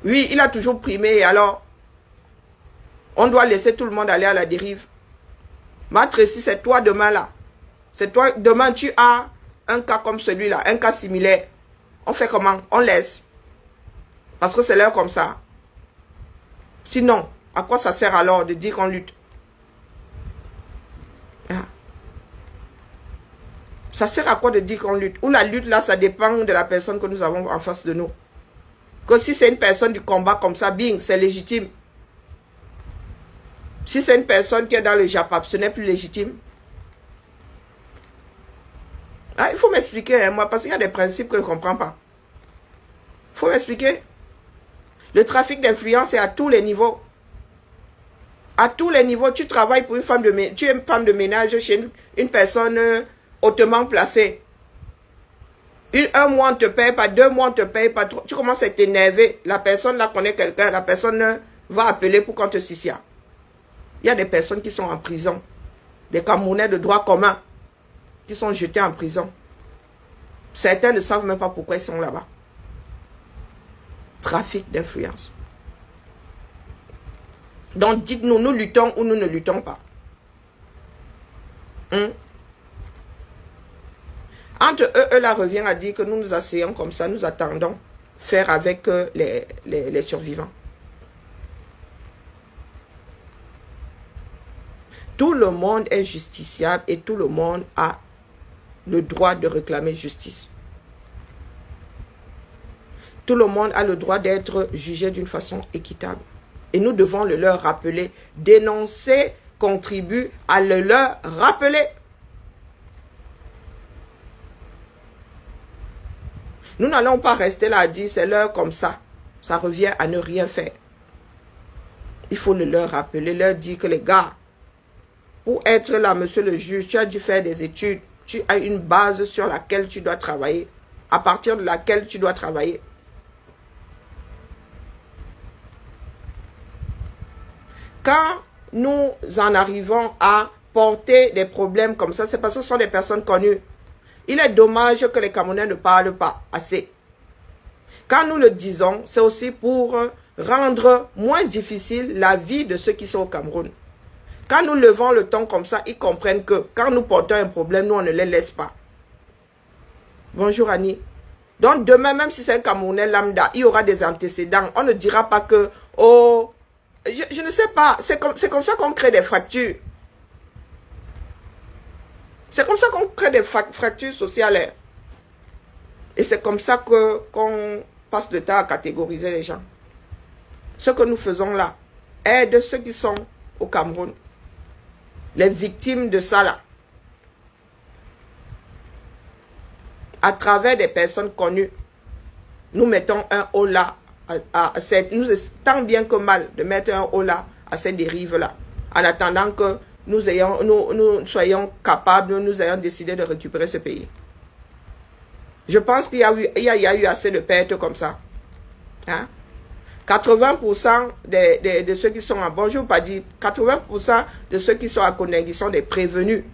Oui, il a toujours primé et alors on doit laisser tout le monde aller à la dérive. Maître, si c'est toi demain là, c'est toi demain tu as un cas comme celui-là, un cas similaire, on fait comment? On laisse. Parce que c'est l'heure comme ça. Sinon, à quoi ça sert alors de dire qu'on lutte? Ça sert à quoi de dire qu'on lutte? Ou la lutte là, ça dépend de la personne que nous avons en face de nous. Que si c'est une personne du combat comme ça, bing, c'est légitime. Si c'est une personne qui est dans le Japap, ce n'est plus légitime. Ah, il faut m'expliquer, hein, moi, parce qu'il y a des principes que je ne comprends pas. Il faut m'expliquer. Le trafic d'influence est à tous les niveaux. À tous les niveaux, tu travailles pour une femme de ménage, tu es une femme de ménage chez une personne hautement placée. Un mois on te paye pas, 2 mois on te paye pas, tu commences à t'énerver. La personne là connaît quelqu'un, la personne va appeler pour qu'on te sicia. Il y a des personnes qui sont en prison, des Camerounais de droit commun, qui sont jetés en prison. Certains ne savent même pas pourquoi ils sont là-bas. Trafic d'influence. Donc dites-nous, nous luttons ou nous ne luttons pas. Entre eux là revient à dire que nous nous asseyons comme ça, nous attendons faire avec les survivants. Tout le monde est justiciable et tout le monde a le droit de réclamer justice. Tout le monde a le droit d'être jugé d'une façon équitable. Et nous devons le leur rappeler. Dénoncer contribue à le leur rappeler. Nous n'allons pas rester là à dire c'est l'heure comme ça. Ça revient à ne rien faire. Il faut le leur rappeler, leur dire que les gars, pour être là, monsieur le juge, tu as dû faire des études. Tu as une base sur laquelle tu dois travailler. À partir de laquelle tu dois travailler. Quand nous en arrivons à porter des problèmes comme ça, c'est parce que ce sont des personnes connues. Il est dommage que les Camerounais ne parlent pas assez. Quand nous le disons, c'est aussi pour rendre moins difficile la vie de ceux qui sont au Cameroun. Quand nous levons le ton comme ça, ils comprennent que quand nous portons un problème, nous on ne les laisse pas. Bonjour Annie. Donc demain, même si c'est un Camerounais lambda, il y aura des antécédents. On ne dira pas que, oh, je ne sais pas, c'est comme ça qu'on crée des fractures. C'est comme ça qu'on crée des fractures sociales. Et c'est comme ça qu'on passe le temps à catégoriser les gens. Ce que nous faisons là aide ceux qui sont au Cameroun. Les victimes de ça là. À travers des personnes connues, nous mettons un haut là. Nous tant bien que mal de mettre un haut là à ces dérives-là. En attendant que nous soyons capables, nous ayons décidé de récupérer ce pays. Je pense qu'il y a eu assez de pertes comme ça. Hein? 80% de ceux qui sont à bonjour, pas dit, 80% de ceux qui sont à Koningui sont des prévenus.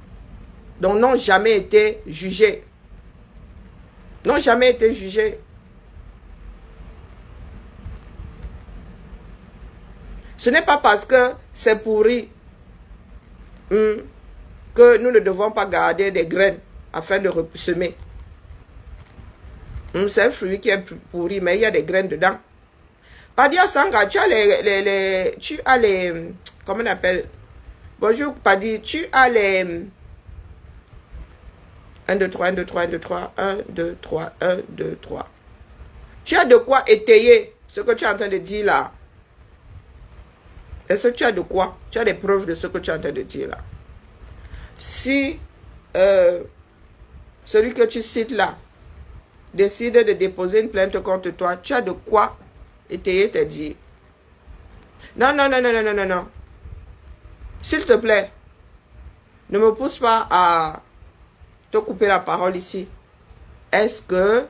Donc n'ont jamais été jugés. N'ont jamais été jugés. Ce n'est pas parce que c'est pourri que nous ne devons pas garder des graines afin de semer. C'est un fruit qui est pourri, mais il y a des graines dedans. Padia Sanga, tu as les, comment on appelle? Bonjour Padi, tu as les 1, 2, 3, 1, 2, 3, 1, 2, 3, 1, 2, 3, 1, 2, 3. Tu as de quoi étayer ce que tu es en train de dire là. Est-ce que tu as de quoi? Tu as des preuves de ce que tu es en train de dire là. Si celui que tu cites là décide de déposer une plainte contre toi, tu as de quoi étayer tes dires. Non, non, non, non, non, non, non, non. S'il te plaît, ne me pousse pas à te couper la parole ici. Est-ce que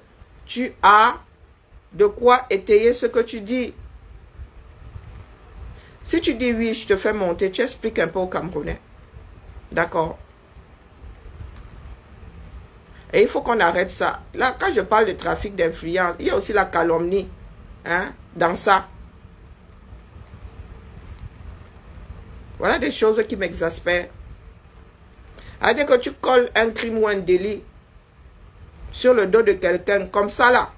tu as de quoi étayer ce que tu dis? Si tu dis oui, je te fais monter, tu expliques un peu aux Camerounais. D'accord? Et il faut qu'on arrête ça. Là, quand je parle de trafic d'influence, il y a aussi la calomnie. Hein, dans ça. Voilà des choses qui m'exaspèrent. Dès que tu colles un crime ou un délit sur le dos de quelqu'un, comme ça là,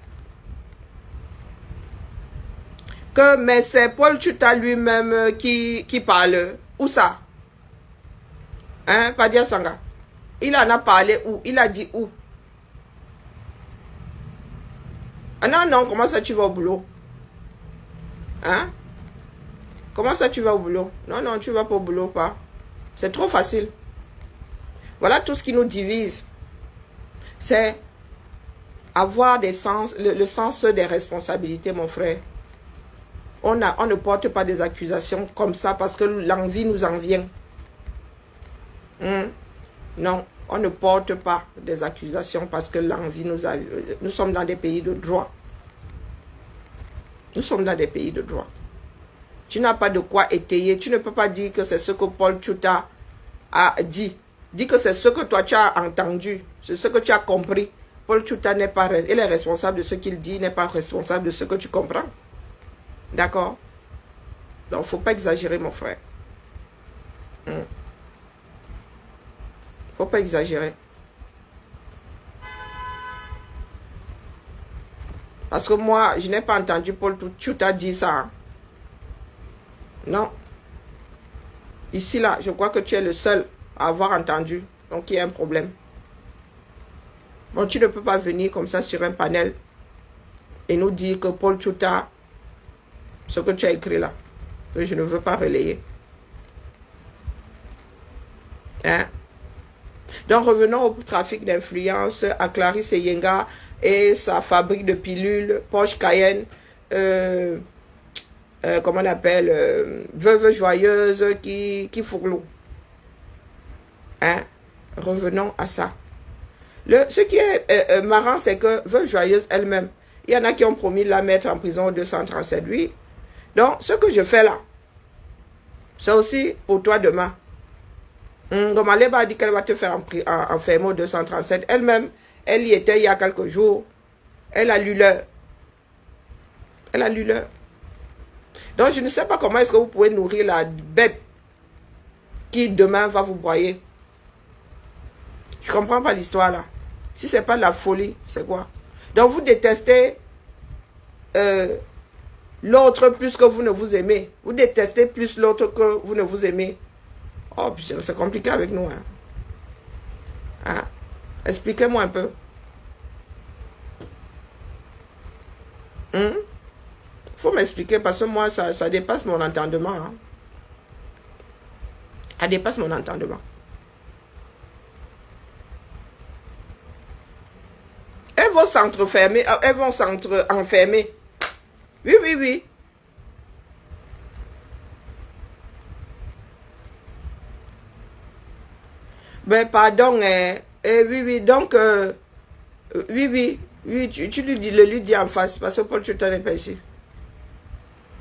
mais c'est Paul Tchouta lui-même qui parle. Où ça? Hein, Padia Sanga? Il en a parlé où? Il a dit où? Ah non, non, comment ça tu vas au boulot? Hein? Comment ça tu vas au boulot? Non, non, tu vas pas au boulot, pas. C'est trop facile. Voilà tout ce qui nous divise. C'est avoir le sens des responsabilités, mon frère. On ne porte pas des accusations comme ça parce que l'envie nous en vient. Non, on ne porte pas des accusations parce que l'envie nous a... Nous sommes dans des pays de droit. Nous sommes dans des pays de droit. Tu n'as pas de quoi étayer. Tu ne peux pas dire que c'est ce que Paul Tchouta a dit. Dis que c'est ce que toi tu as entendu. C'est ce que tu as compris. Paul Tchouta n'est pas... Il est responsable de ce qu'il dit. Il n'est pas responsable de ce que tu comprends. D'accord? Donc, il ne faut pas exagérer, mon frère. Il ne faut pas exagérer. Parce que moi, je n'ai pas entendu Paul Tchouta dire ça. Hein. Non. Ici, là, je crois que tu es le seul à avoir entendu. Donc, il y a un problème. Bon, tu ne peux pas venir comme ça sur un panel et nous dire que Paul Tchouta, ce que tu as écrit là, que je ne veux pas relayer. Hein? Donc, revenons au trafic d'influence à Clarisse Yenga et sa fabrique de pilules, Porsche Cayenne, comment on appelle, Veuve Joyeuse qui fourlou. Hein? Revenons à ça. Ce qui est marrant, c'est que Veuve Joyeuse elle-même, il y en a qui ont promis de la mettre en prison au 237. Oui. Donc, ce que je fais là, c'est aussi pour toi demain. Gomaleba a dit qu'elle va te faire enfermer au 237. Elle-même, elle y était il y a quelques jours. Elle a lu l'heure. Elle a lu l'heure. Donc, je ne sais pas comment est-ce que vous pouvez nourrir la bête qui demain va vous broyer. Je ne comprends pas l'histoire là. Si ce n'est pas de la folie, c'est quoi? Donc, vous détestez l'autre plus que vous ne vous aimez. Vous détestez plus l'autre que vous ne vous aimez. Oh, c'est compliqué avec nous. Hein. Hein? Expliquez-moi un peu. Faut m'expliquer parce que moi, ça dépasse mon entendement. Hein. Ça dépasse mon entendement. Elles vont s'entrefermer. Elles vont s'enfermer. Oui, oui, oui. Ben, pardon. Oui, oui. Donc, oui, oui. Oui, tu lui dis en face. Parce que Paul Tchouta n'est pas ici.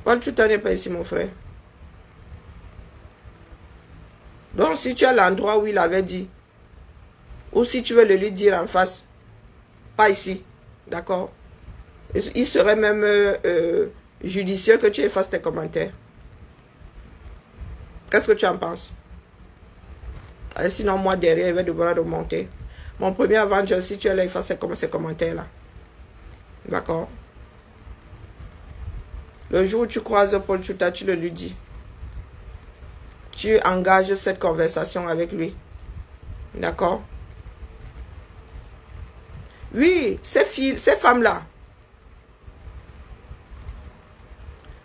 Paul Tchouta n'est pas ici, mon frère. Donc, si tu as l'endroit où il avait dit, ou si tu veux le lui dire en face, pas ici, d'accord? Il serait même judicieux que tu effaces tes commentaires. Qu'est-ce que tu en penses? Et sinon, moi, derrière, il va devoir remonter. Mon premier Avenger, si tu es là, efface ces commentaires-là. D'accord? Le jour où tu croises Paul Tchouta, tu le lui dis. Tu engages cette conversation avec lui. D'accord? Oui, ces femmes-là.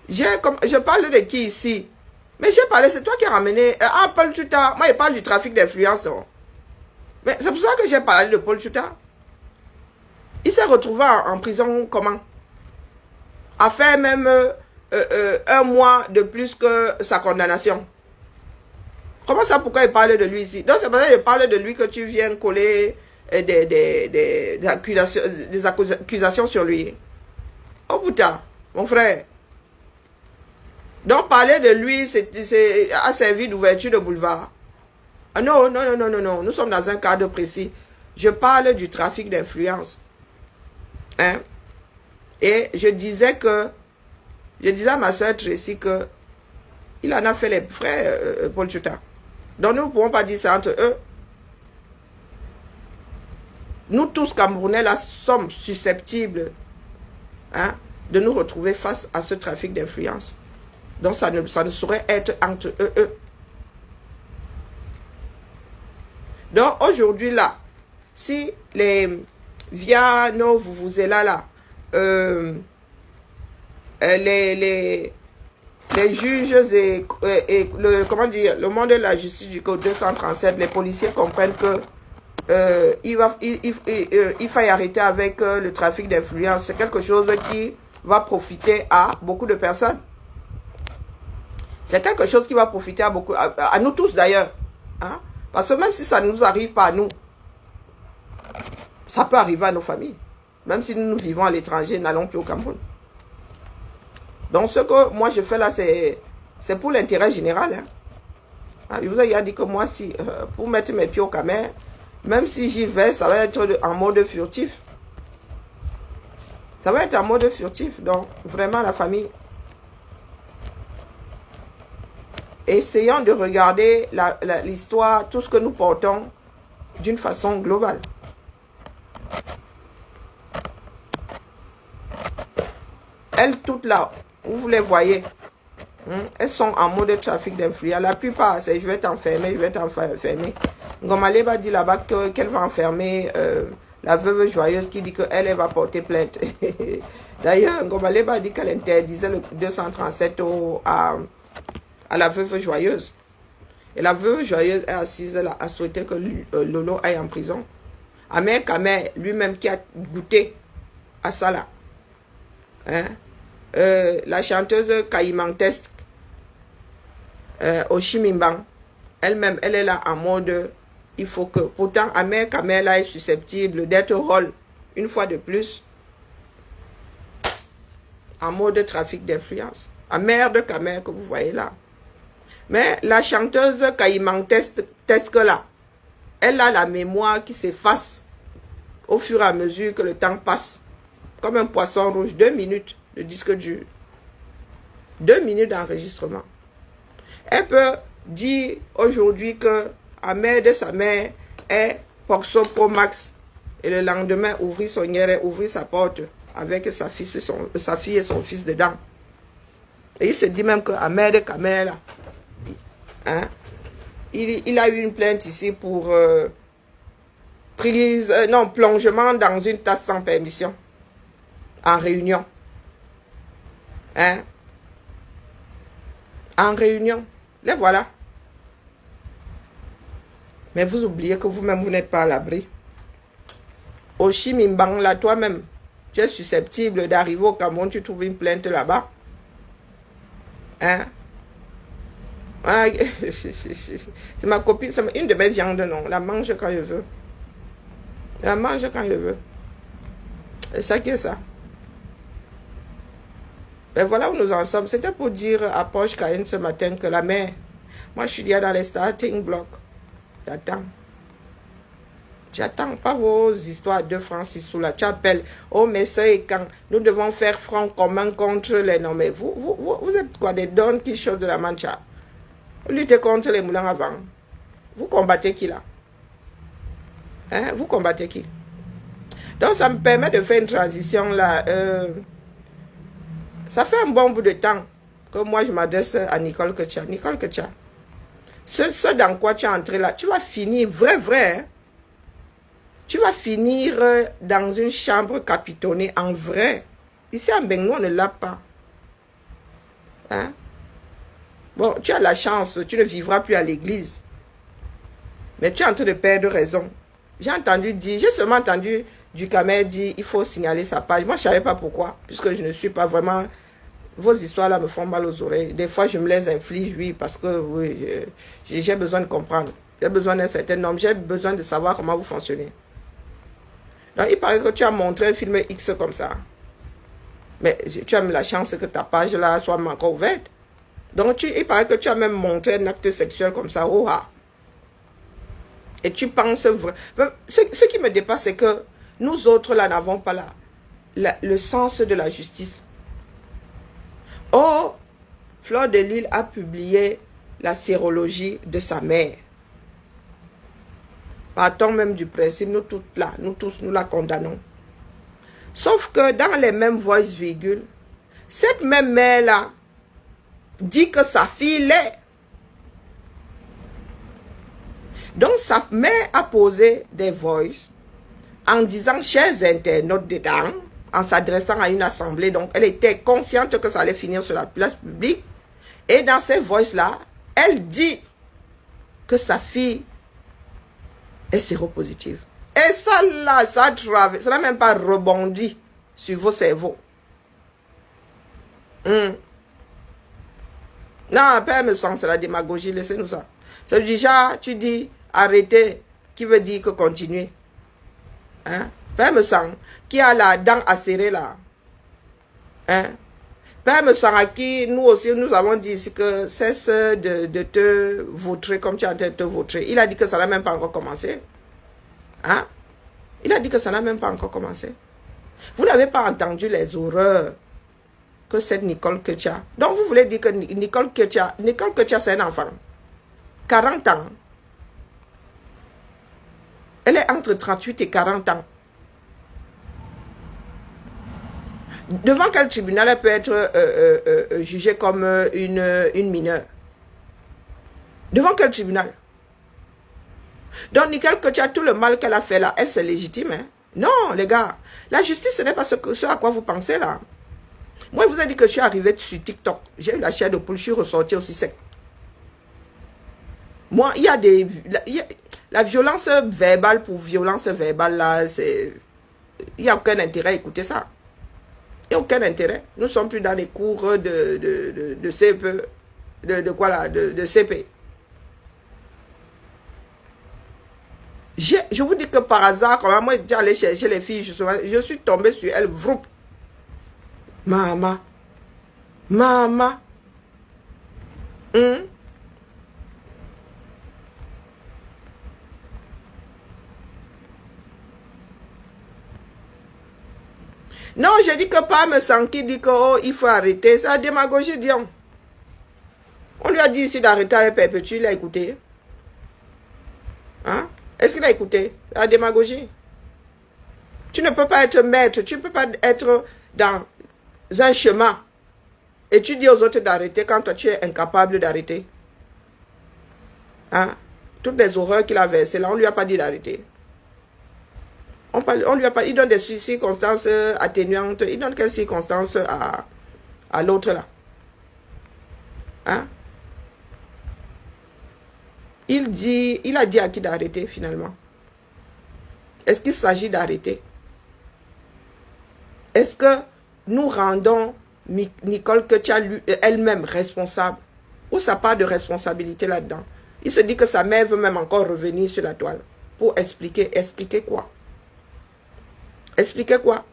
Je parle de qui ici? Mais j'ai parlé, c'est toi qui as ramené. Paul Tchouta, moi, il parle du trafic d'influence. Mais c'est pour ça que j'ai parlé de Paul Tchouta. Il s'est retrouvé en prison comment? A fait même 1 mois de plus que sa condamnation. Comment ça, pourquoi il parle de lui ici? Donc c'est pour ça que je parle de lui que tu viens coller des accusations sur lui. Oh putain, mon frère. Donc parler de lui, a servi d'ouverture de boulevard. Ah non, non, non, non, non, non. Nous sommes dans un cadre précis. Je parle du trafic d'influence. Hein? Et je disais à ma soeur Tracy que il en a fait les frères, Paul Tchouta. Donc nous ne pouvons pas dire ça entre eux. Nous tous, Camerounais, là, sommes susceptibles, hein, de nous retrouver face à ce trafic d'influence. Donc ça ne saurait être entre eux. Donc aujourd'hui là, si les Viano, vous êtes là, les juges et le monde de la justice du code 237, les policiers comprennent que il faut y arrêter avec le trafic d'influence. C'est quelque chose qui va profiter à beaucoup de personnes. C'est quelque chose qui va profiter à nous tous d'ailleurs. Hein? Parce que même si ça ne nous arrive pas à nous, ça peut arriver à nos familles. Même si nous vivons à l'étranger, n'allons plus au Cameroun. Donc ce que moi je fais là, c'est pour l'intérêt général. Hein. Ah, je vous ai dit que moi, si, pour mettre mes pieds au Cameroun, même si j'y vais, ça va être en mode furtif. Ça va être en mode furtif. Donc vraiment la famille. Essayons de regarder l'histoire, tout ce que nous portons d'une façon globale. Elles toutes là, où vous les voyez, Elles sont en mode trafic d'influence. La plupart, c'est je vais t'enfermer, je vais t'enfermer. Ngomaleba dit là-bas qu'elle va enfermer la veuve joyeuse qui dit qu'elle va porter plainte. D'ailleurs, Ngomaleba dit qu'elle interdisait le 237 à la veuve joyeuse. Et la veuve joyeuse est assise là, a souhaité que Lolo aille en prison. Amer Kamer, lui-même qui a goûté à ça là. Hein? La chanteuse caïmantesque Oshimimbang, elle-même, elle est là en mode, il faut que, pourtant Amer Kamer là est susceptible d'être rôle une fois de plus en mode trafic d'influence. Amer de Kamer que vous voyez là. Mais la chanteuse caïmantesque là, elle a la mémoire qui s'efface au fur et à mesure que le temps passe. Comme un poisson rouge, 2 minutes de disque dur. 2 minutes d'enregistrement. Elle peut dire aujourd'hui que Ahmed et sa mère est Porso Pro Max. Et le lendemain, ouvrir son guerre, ouvrir sa porte avec sa fille et son fils dedans. Et il se dit même que Ahmed et Kamer là, hein, il a eu une plainte ici pour plongement dans une tasse sans permission. En réunion. Hein? En réunion. Les voilà. Mais vous oubliez que vous-même, vous n'êtes pas à l'abri. Oshimimbang, là, toi-même, tu es susceptible d'arriver au Cameroun, tu trouves une plainte là-bas. Hein? Ah, c'est ma copine, c'est une de mes viandes, non. La mange quand je veux. La mange quand je veux. C'est ça qui est ça. Et voilà où nous en sommes. C'était pour dire à Poche Caïn ce matin que la mère, moi je suis déjà dans les starting blocks. J'attends. J'attends pas vos histoires de Francis sous là. Tu appelles, oh mais ça et quand nous devons faire front commun contre les noms. Mais vous êtes quoi, des Don Quichotte de la Mancha? Vous luttez contre les moulins avant. Vous combattez qui là? Hein? Vous combattez qui? Donc ça me permet de faire une transition là. Ça fait un bon bout de temps que moi je m'adresse à Nicole Ketia. Nicole Ketia, ce dans quoi tu es entré là, tu vas finir, vrai, hein? Tu vas finir dans une chambre capitonnée en vrai. Ici en Bengue, on ne l'a pas. Hein? Bon, tu as la chance, tu ne vivras plus à l'église. Mais tu es en train de perdre raison. J'ai entendu dire, j'ai seulement entendu du Kamer dire, il faut signaler sa page. Moi, je ne savais pas pourquoi, puisque je ne suis pas vraiment... Vos histoires là me font mal aux oreilles. Des fois, je me les inflige, oui, parce que oui, j'ai besoin de comprendre. J'ai besoin d'un certain nombre. J'ai besoin de savoir comment vous fonctionnez. Donc, il paraît que tu as montré un film X comme ça. Mais tu as mis la chance que ta page là soit encore ouverte. Donc, il paraît que tu as même montré un acte sexuel comme ça. Oh, ah. Et tu penses vrai. Ce qui me dépasse, c'est que nous autres là n'avons pas le sens de la justice. Oh, Fleur de Lille a publié la sérologie de sa mère. Partons même du principe, nous toutes là, nous tous, nous la condamnons. Sauf que dans les mêmes voices virgules, cette même mère-là dit que sa fille l'est. Donc sa mère a posé des voices en disant, chers internautes dedans, en s'adressant à une assemblée, donc elle était consciente que ça allait finir sur la place publique. Et dans ces voices-là, elle dit que sa fille est séropositive. Et ça là, ça n'a même pas rebondi sur vos cerveaux. Non, pas me sens, c'est la démagogie, laissez-nous ça. C'est déjà, tu dis arrêtez, qui veut dire que continuer. Hein? Père me sent qui a la dent acérée là. Hein? Père me sent à qui nous aussi nous avons dit que cesse de te vautrer comme tu as de te vautrer. Il a dit que ça n'a même pas encore commencé. Hein? Il a dit que ça n'a même pas encore commencé. Vous n'avez pas entendu les horreurs que cette Nicole Ketia. Donc vous voulez dire que Nicole Ketia c'est un enfant. 40 ans. Elle est entre 38 et 40 ans. Devant quel tribunal elle peut être jugée comme une mineure? Devant quel tribunal? Donc, Nicole, que tu as tout le mal qu'elle a fait là, elle, c'est légitime. Hein? Non, les gars. La justice, ce n'est pas ce à quoi vous pensez là. Moi, je vous ai dit que je suis arrivé sur TikTok. J'ai eu la chair de poule, je suis ressorti aussi sec. Moi, il y a des... La violence verbale pour violence verbale, là, c'est... Il n'y a aucun intérêt à écouter ça. Il n'y a aucun intérêt. Nous ne sommes plus dans les cours de CP. De quoi là? De CP. Je vous dis que par hasard, quand moi, j'allais chercher les filles, justement, je suis tombé sur elles, vroup. Maman. Maman. Non, je dis que pas me sent qui dit que oh, il faut arrêter. C'est la démagogie, disons. On lui a dit ici d'arrêter avec Perpétue, il a écouté. Hein? Est-ce qu'il a écouté? La démagogie. Tu ne peux pas être maître, tu ne peux pas être dans un chemin et tu dis aux autres d'arrêter quand toi tu es incapable d'arrêter. Hein? Toutes les horreurs qu'il a versées là, on ne lui a pas dit d'arrêter. On lui a pas, il donne des circonstances atténuantes. Il donne quelles circonstances à l'autre là? Hein? Il a dit à qui d'arrêter finalement? Est-ce qu'il s'agit d'arrêter? Est-ce que nous rendons Nicole Ketia elle-même responsable? Ou ça part de responsabilité là-dedans? Il se dit que sa mère veut même encore revenir sur la toile pour expliquer. Expliquer quoi? Expliquer quoi?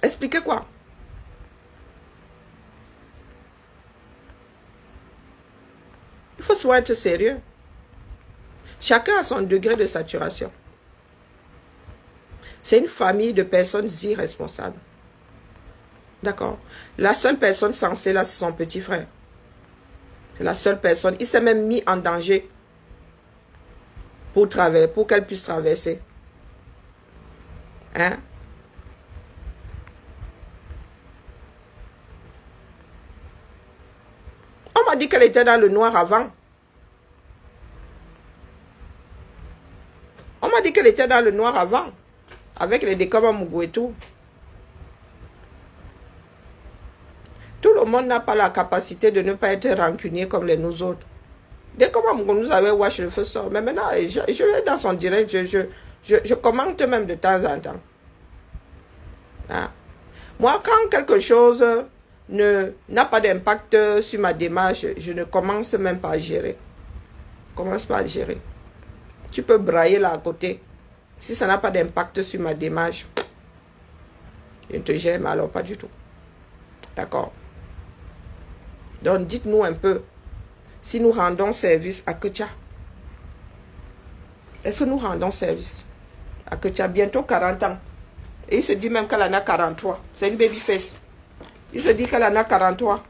Expliquer quoi? Il faut soit être sérieux. Chacun a son degré de saturation. C'est une famille de personnes irresponsables. D'accord? La seule personne censée là, c'est son petit frère. C'est la seule personne. Il s'est même mis en danger pour qu'elle puisse traverser. Hein? On m'a dit qu'elle était dans le noir avant. On m'a dit qu'elle était dans le noir avant. Avec les décombres à Mougou et tout. Tout le monde n'a pas la capacité de ne pas être rancunier comme les nous autres. Dès que Mougou nous avait wash le feu sort. Mais maintenant, je vais dans son direct, je commente même de temps en temps. Hein? Moi, quand quelque chose n'a pas d'impact sur ma démarche, je ne commence même pas à gérer. Commence pas à gérer. Tu peux brailler là à côté. Si ça n'a pas d'impact sur ma démarche, je ne te gère, mais alors pas du tout. D'accord? Donc, dites-nous un peu si nous rendons service à Ketia. Est-ce que nous rendons service à Ketia? Bientôt 40 ans. Et il se dit même qu'elle en a 43. C'est une baby face. Il se dit qu'elle en a 43.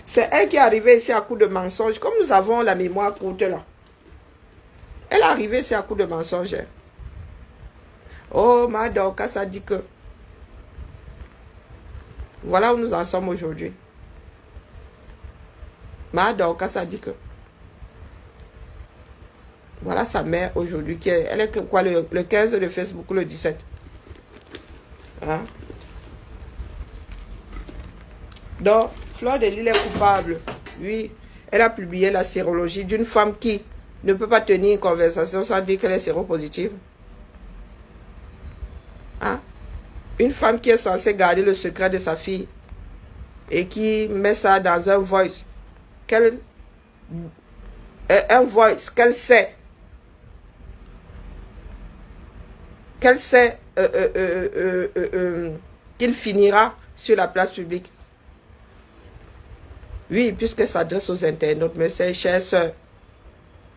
C'est elle qui est arrivée ici à coup de mensonges. Comme nous avons la mémoire courte là. Elle est arrivée ici à coup de mensonges. Oh, Madoka, ça dit que... Voilà où nous en sommes aujourd'hui. Madoka, ça dit que... Voilà sa mère aujourd'hui. Elle est quoi, le 15 de Facebook ou le 17? Hein? Donc, Fleur de Lys est coupable. Oui, elle a publié la sérologie d'une femme qui ne peut pas tenir une conversation sans dire qu'elle est séropositive. Hein? Une femme qui est censée garder le secret de sa fille et qui met ça dans un voice. Un voice qu'elle sait. Qu'elle sait qu'il finira sur la place publique. Oui, puisqu'elle s'adresse aux internautes, mes chères soeurs,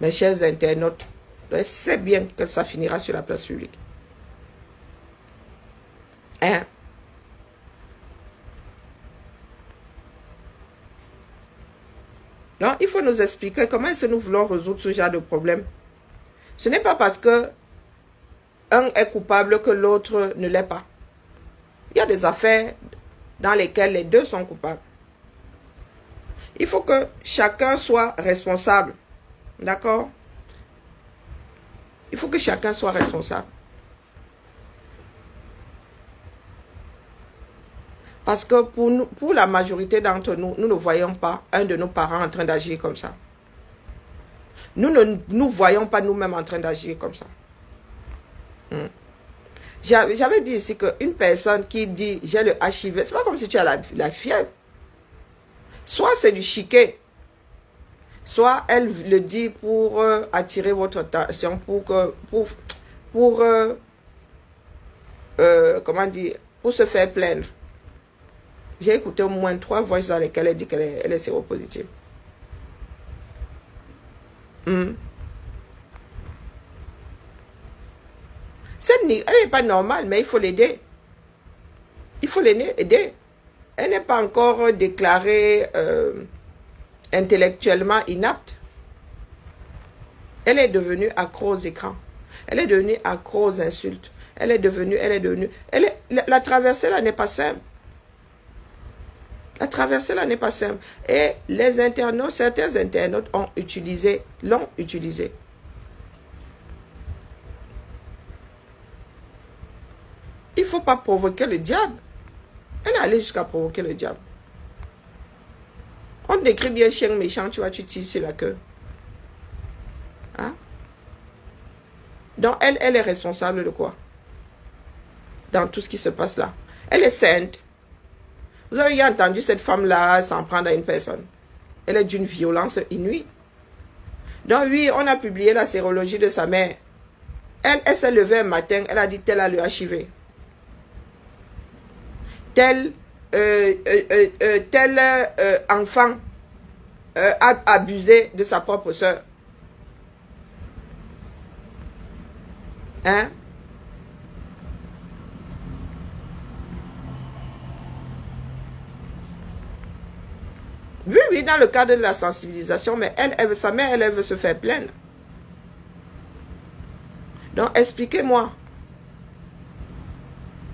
mes chers internautes, elle sait bien que ça finira sur la place publique. Hein? Non, il faut nous expliquer comment est-ce que nous voulons résoudre ce genre de problème. Ce n'est pas parce que un est coupable que l'autre ne l'est pas. Il y a des affaires dans lesquelles les deux sont coupables. Il faut que chacun soit responsable. D'accord? Il faut que chacun soit responsable. Parce que pour la majorité d'entre nous, nous ne voyons pas un de nos parents en train d'agir comme ça. Nous ne nous voyons pas nous-mêmes en train d'agir comme ça. J'avais dit ici qu'une personne qui dit « j'ai le HIV », c'est pas comme si tu as la fièvre. Soit c'est du chiquet, soit elle le dit pour attirer votre attention, comment dire, pour se faire plaindre. J'ai écouté au moins 3 voix dans lesquelles elle dit qu'elle est séropositive. Elle n'est pas normale, mais il faut l'aider. Il faut l'aider. Elle n'est pas encore déclarée intellectuellement inapte. Elle est devenue accro aux écrans. Elle est devenue accro aux insultes. La traversée là n'est pas simple. La traversée là n'est pas simple. Et les internautes, certains internautes l'ont utilisé. Il ne faut pas provoquer le diable. Elle est allée jusqu'à provoquer le diable. On décrit bien chien méchant, tu vois, tu tires sur la queue. Hein? Donc, elle est responsable de quoi? Dans tout ce qui se passe là. Elle est sainte. Vous avez entendu cette femme-là s'en prendre à une personne. Elle est d'une violence inouïe. Donc, oui, on a publié la sérologie de sa mère. Elle s'est levée un matin, elle a dit tel a le HIV. Tel enfant a abusé de sa propre soeur. Hein? Oui, dans le cadre de la sensibilisation, mais sa mère, elle veut se faire plaindre. Donc, expliquez-moi.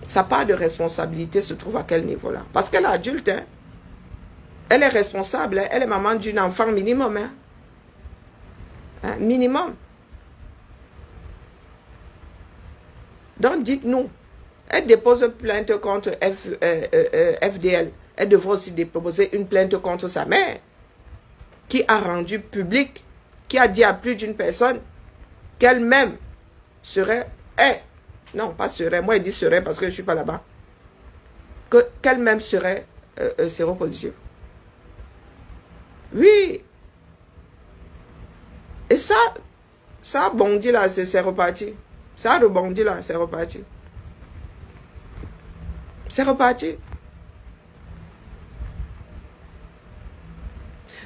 Sa part de responsabilité se trouve à quel niveau-là? Parce qu'elle est adulte, hein? Elle est responsable, hein? Elle est maman d'une enfant minimum. Hein? Minimum. Donc, dites-nous, elle dépose plainte contre FDL. Elle devrait aussi déposer une plainte contre sa mère, qui a rendu public, qui a dit à plus d'une personne qu'elle-même serait... Non, pas serait. Moi, il dit serait parce que je ne suis pas là-bas. Qu'elle-même serait séropositive. Oui. Et ça a bondi là, c'est reparti. Ça a rebondi là, c'est reparti. C'est reparti.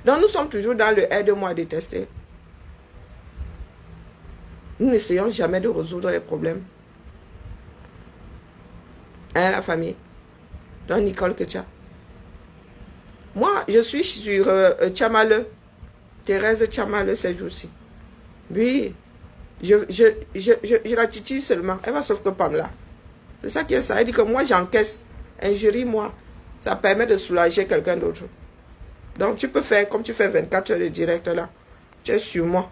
Donc, nous sommes toujours dans le aide-moi à détester. Nous n'essayons jamais de résoudre les problèmes. Hein, la famille. Donc, Nicole Ketia. Moi, je suis sur Tchamale. Thérèse Tchamale ces jours-ci. Oui. Je la titille seulement. Elle va sauf que Pamela. C'est ça qui est ça. Elle dit que moi, j'encaisse. Injurie-moi. Ça permet de soulager quelqu'un d'autre. Donc, tu peux faire comme tu fais 24 heures de direct là. Tu es sur moi.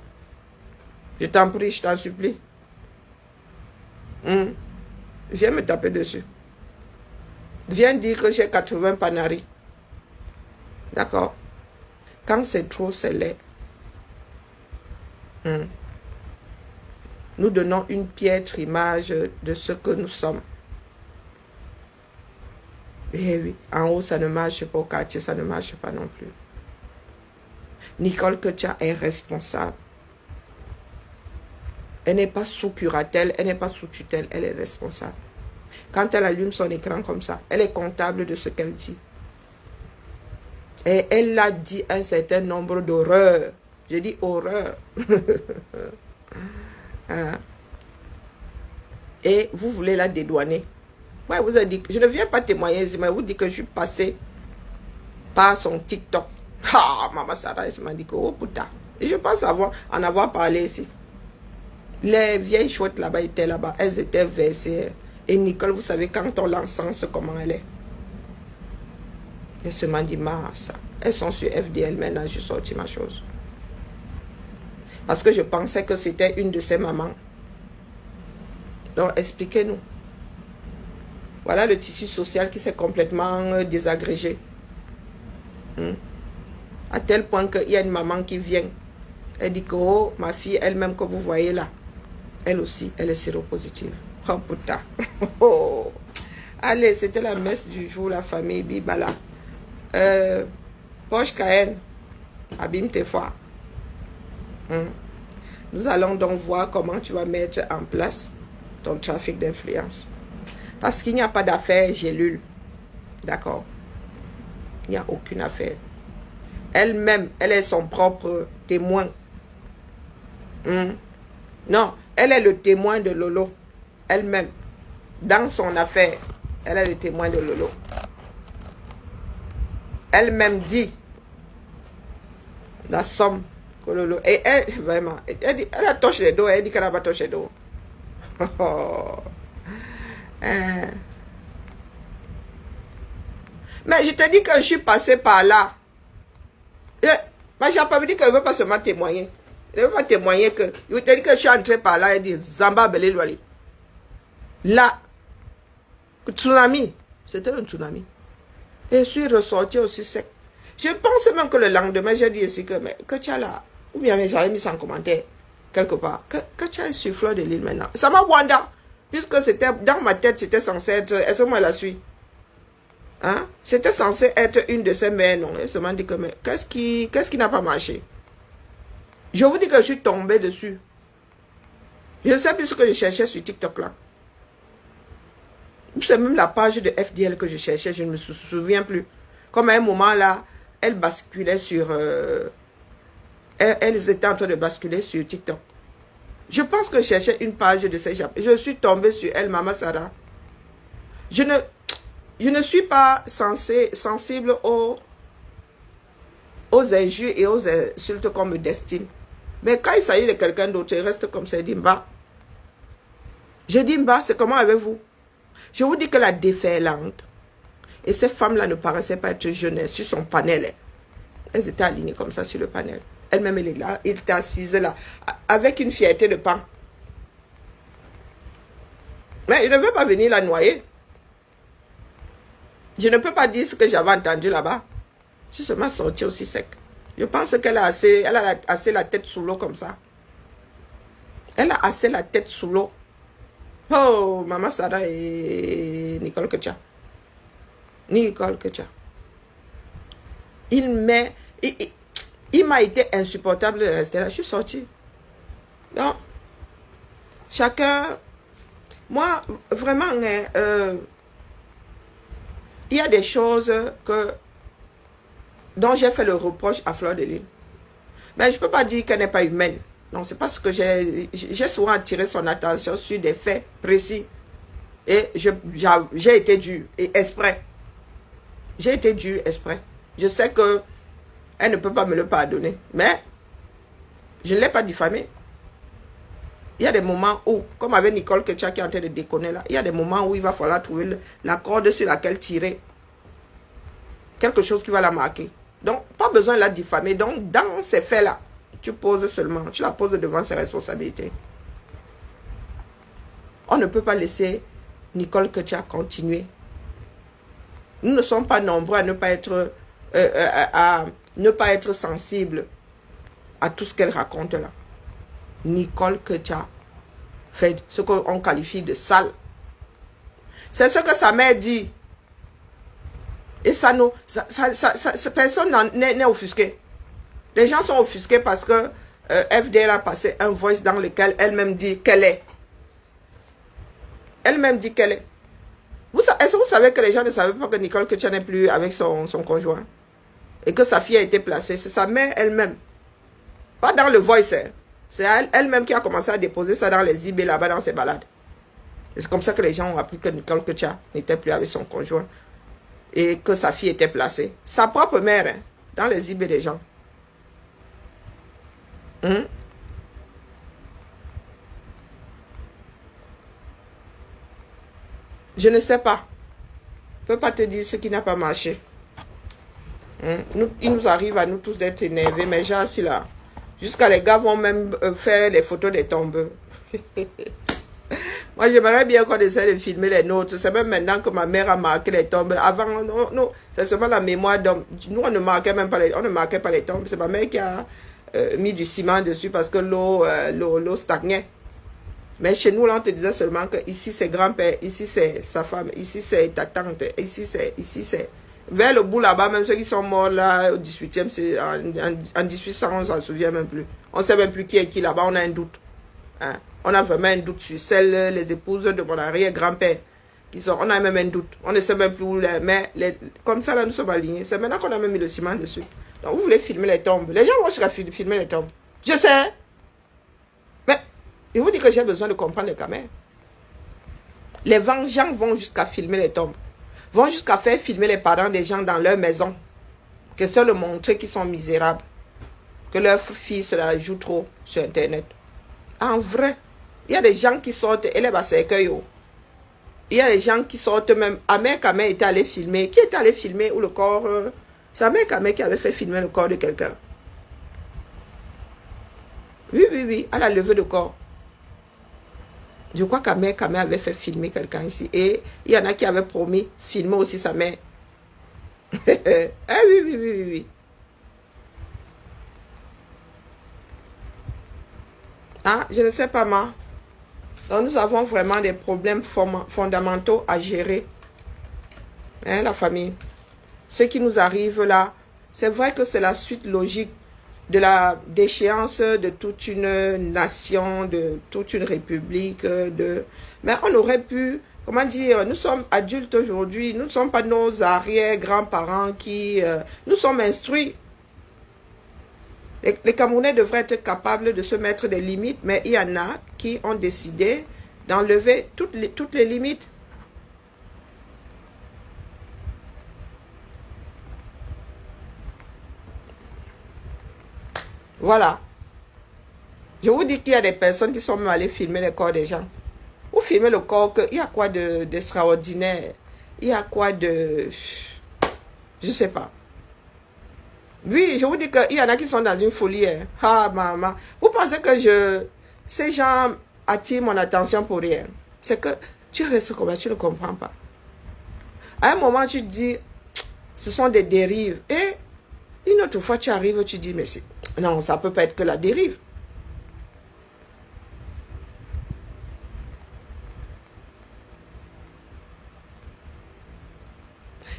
Je t'en prie, je t'en supplie. Viens me taper dessus. Viens dire que j'ai 80 panaris. D'accord? Quand c'est trop, c'est laid. Nous donnons une piètre image de ce que nous sommes. Eh oui, en haut, ça ne marche pas. Au quartier, ça ne marche pas non plus. Nicole Ketia est responsable. Elle n'est pas sous curatelle, elle n'est pas sous tutelle, elle est responsable. Quand elle allume son écran comme ça, elle est comptable de ce qu'elle dit. Et elle a dit un certain nombre d'horreurs. J'ai dit horreur. Et vous voulez la dédouaner. Moi, vous avez dit, je ne viens pas témoigner, mais vous dites que je suis passé par son TikTok. Ah, Maman Sarah, elle m'a dit que, oh putain. Et je pense en avoir parlé ici. Les vieilles chouettes là-bas étaient là-bas. Elles étaient versées. Et Nicole, vous savez, quand on l'encense, comment elle est. Elle se m'a dit, ça. Elles sont sur FDL maintenant, je sortis ma chose. Parce que je pensais que c'était une de ses mamans. Donc, expliquez-nous. Voilà le tissu social qui s'est complètement désagrégé. À tel point qu'il y a une maman qui vient. Elle dit que, oh, ma fille, elle-même que vous voyez là, elle aussi, elle est séropositive. Oh putain. Oh. Allez, c'était la messe du jour, la famille Bibala. Poche Cahen, abîme tes fois. Nous allons donc voir comment tu vas mettre en place ton trafic d'influence. Parce qu'il n'y a pas d'affaire gélule. D'accord? Il n'y a aucune affaire. Elle-même, elle est son propre témoin. Non, elle est le témoin de Lolo. Elle-même, dans son affaire, elle est le témoin de Lolo. Elle-même dit la somme que Lolo... Et elle, vraiment, elle a touché les dos, elle dit qu'elle n'a pas touché les dos. Mais je te dis que je suis passé par là. Mais j'ai pas dit qu'elle ne veut pas seulement témoigner. Elle ne veut pas témoigner que... Je te dis que je suis entré par là et dit Zamba Belé Loali. Là, tsunami, c'était un tsunami. Et je suis ressorti aussi sec. Je pense même que le lendemain, j'ai dit ici que tu as là, ou bien j'avais mis ça en commentaire, quelque part, que tu as sur Fleur de l'Île maintenant. Ça m'a wanda, puisque c'était, dans ma tête, c'était censé être, est-ce que moi la suis? Hein? C'était censé être une de ces mères, non? Elle se m'a dit que, mais qu'est-ce qui n'a pas marché? Je vous dis que je suis tombé dessus. Je ne sais plus ce que je cherchais sur TikTok là. C'est même la page de FDL que je cherchais, je ne me souviens plus. Comme à un moment là, elles basculaient sur... elles étaient en train de basculer sur TikTok. Je pense que je cherchais une page de ces gens. Je suis tombée sur elle, Mama Sarah. Je ne suis pas sensible aux injures et aux insultes qu'on me destine. Mais quand il s'agit de quelqu'un d'autre, il reste comme ça, il dit Mba. Je dis Mba, c'est comment avec vous? Je vous dis que la déferlante, et ces femmes-là ne paraissaient pas être jeunes sur son panel. Elles étaient alignées comme ça sur le panel. Elle-même, elle est là, elle était assise là, avec une fierté de pain. Mais il ne veut pas venir la noyer. Je ne peux pas dire ce que j'avais entendu là-bas. Je suis seulement sorti aussi sec. Je pense qu'elle a assez la tête sous l'eau comme ça. Elle a assez la tête sous l'eau. Oh, Maman Sarah et Nicole Ketia. Nicole Ketia. Il m'a été insupportable de rester là. Je suis sortie. Donc, chacun... Moi, vraiment, il y a des choses dont j'ai fait le reproche à Fleur de Lune. Mais je ne peux pas dire qu'elle n'est pas humaine. Non, c'est parce que j'ai souvent attiré son attention sur des faits précis. Et j'ai été dur et exprès. J'ai été dur exprès. Je sais que elle ne peut pas me le pardonner. Mais je ne l'ai pas diffamée. Il y a des moments où, comme avec Nicole Ketia qui est en train de déconner là, il y a des moments où il va falloir trouver la corde sur laquelle tirer. Quelque chose qui va la marquer. Donc, pas besoin de la diffamer. Donc, dans ces faits-là, tu poses seulement, tu la poses devant ses responsabilités. On ne peut pas laisser Nicole Ketia continuer. Nous ne sommes pas nombreux à ne pas être sensibles à tout ce qu'elle raconte là. Nicole Ketia fait ce qu'on qualifie de sale. C'est ce que sa mère dit. Et ça nous... personne n'est offusqué. Les gens sont offusqués parce que FDL a passé un voice dans lequel elle-même dit qu'elle est. Elle-même dit qu'elle est. Est-ce que vous savez que les gens ne savaient pas que Nicole Ketia n'est plus avec son conjoint? Et que sa fille a été placée? C'est sa mère elle-même. Pas dans le voice. C'est elle-même qui a commencé à déposer ça dans les IB là-bas dans ses balades. C'est comme ça que les gens ont appris que Nicole Ketia n'était plus avec son conjoint. Et que sa fille était placée. Sa propre mère, hein, dans les IB des gens. Je ne sais pas. Je ne peux pas te dire ce qui n'a pas marché. Il nous arrive à nous tous d'être énervés, mais j'ai assis là. Jusqu'à les gars vont même faire les photos des tombes. Moi, j'aimerais bien qu'on essaie de filmer les nôtres. C'est même maintenant que ma mère a marqué les tombes. Avant, non, c'est seulement la mémoire d'homme. Nous, on ne marquait même pas les tombes. C'est ma mère qui a mis du ciment dessus parce que l'eau stagnait. Mais chez nous, là, on te disait seulement que ici, c'est grand-père, ici, c'est sa femme, ici, c'est ta tante, ici, c'est... Vers le bout là-bas, même ceux qui sont morts là, au 18e, en 1800, on ne s'en souvient même plus. On ne sait même plus qui est qui là-bas, on a un doute. Hein? On a vraiment un doute sur celles, les épouses de mon arrière-grand-père. On a même un doute. On ne sait même plus où mais comme ça, là, nous sommes alignés. C'est maintenant qu'on a même mis le ciment dessus. Donc, vous voulez filmer les tombes. Les gens vont jusqu'à filmer les tombes. Je sais. Mais, je vous dis que j'ai besoin de comprendre les caméras. Les gens vont jusqu'à filmer les tombes. Vont jusqu'à faire filmer les parents des gens dans leur maison. Question de montrer qu'ils sont misérables. Que leurs fils la jouent trop sur Internet. En vrai, il y a des gens qui sortent et les bassécueils. Il y a des gens qui sortent même. Amère Kamé était allé filmer. Qui était allé filmer où le corps... c'est Amère Kamé qui avait fait filmer le corps de quelqu'un. Oui, à la levée de corps. Je crois qu'Amère Kamé avait fait filmer quelqu'un ici. Et il y en a qui avaient promis filmer aussi sa mère. Ah oui. Ah, je ne sais pas, moi. Donc, nous avons vraiment des problèmes fondamentaux à gérer. Hein, la famille. Ce qui nous arrive là, c'est vrai que c'est la suite logique de la déchéance de toute une nation, de toute une république. Mais on aurait pu, comment dire, nous sommes adultes aujourd'hui, nous ne sommes pas nos arrière-grands-parents qui... nous sommes instruits. Les Camerounais devraient être capables de se mettre des limites, mais il y en a qui ont décidé d'enlever toutes les limites. Voilà. Je vous dis qu'il y a des personnes qui sont même allées filmer les corps des gens. Ou filmer le corps, il y a quoi d'extraordinaire? Il y a quoi de... Je ne sais pas. Oui, je vous dis qu'il y en a qui sont dans une folie. Hein. Ah, maman. Vous pensez que ces gens attirent mon attention pour rien? C'est que tu restes comme ça, tu ne comprends pas. À un moment, tu te dis, ce sont des dérives. Et une autre fois, tu arrives, tu dis, mais non, ça ne peut pas être que la dérive.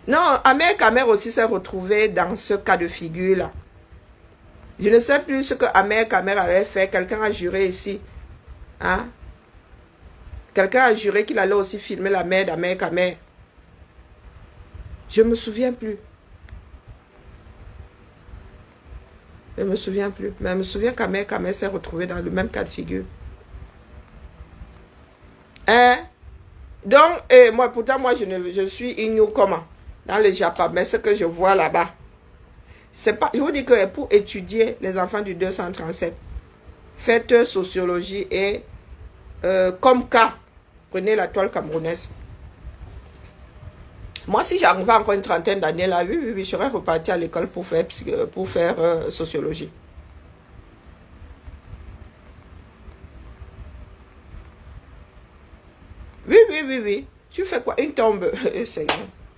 Non, Amère Kamé aussi s'est retrouvé dans ce cas de figure-là. Je ne sais plus ce que Amère Kamé avait fait. Quelqu'un a juré ici. Hein? Quelqu'un a juré qu'il allait aussi filmer la mère d'Amère Kamé. Je ne me souviens plus. Je ne me souviens plus. Mais je me souviens qu'Amère Kamé s'est retrouvé dans le même cas de figure. Hein? Donc, pourtant, je suis ignou comment? Dans le Japon. Mais ce que je vois là-bas, c'est pas. Je vous dis que pour étudier les enfants du 237, faites sociologie et comme cas, prenez la toile camerounaise. Moi, si j'arrivais encore une trentaine d'années là, oui, je serais reparti à l'école pour faire sociologie. Oui. Tu fais quoi? Une tombe.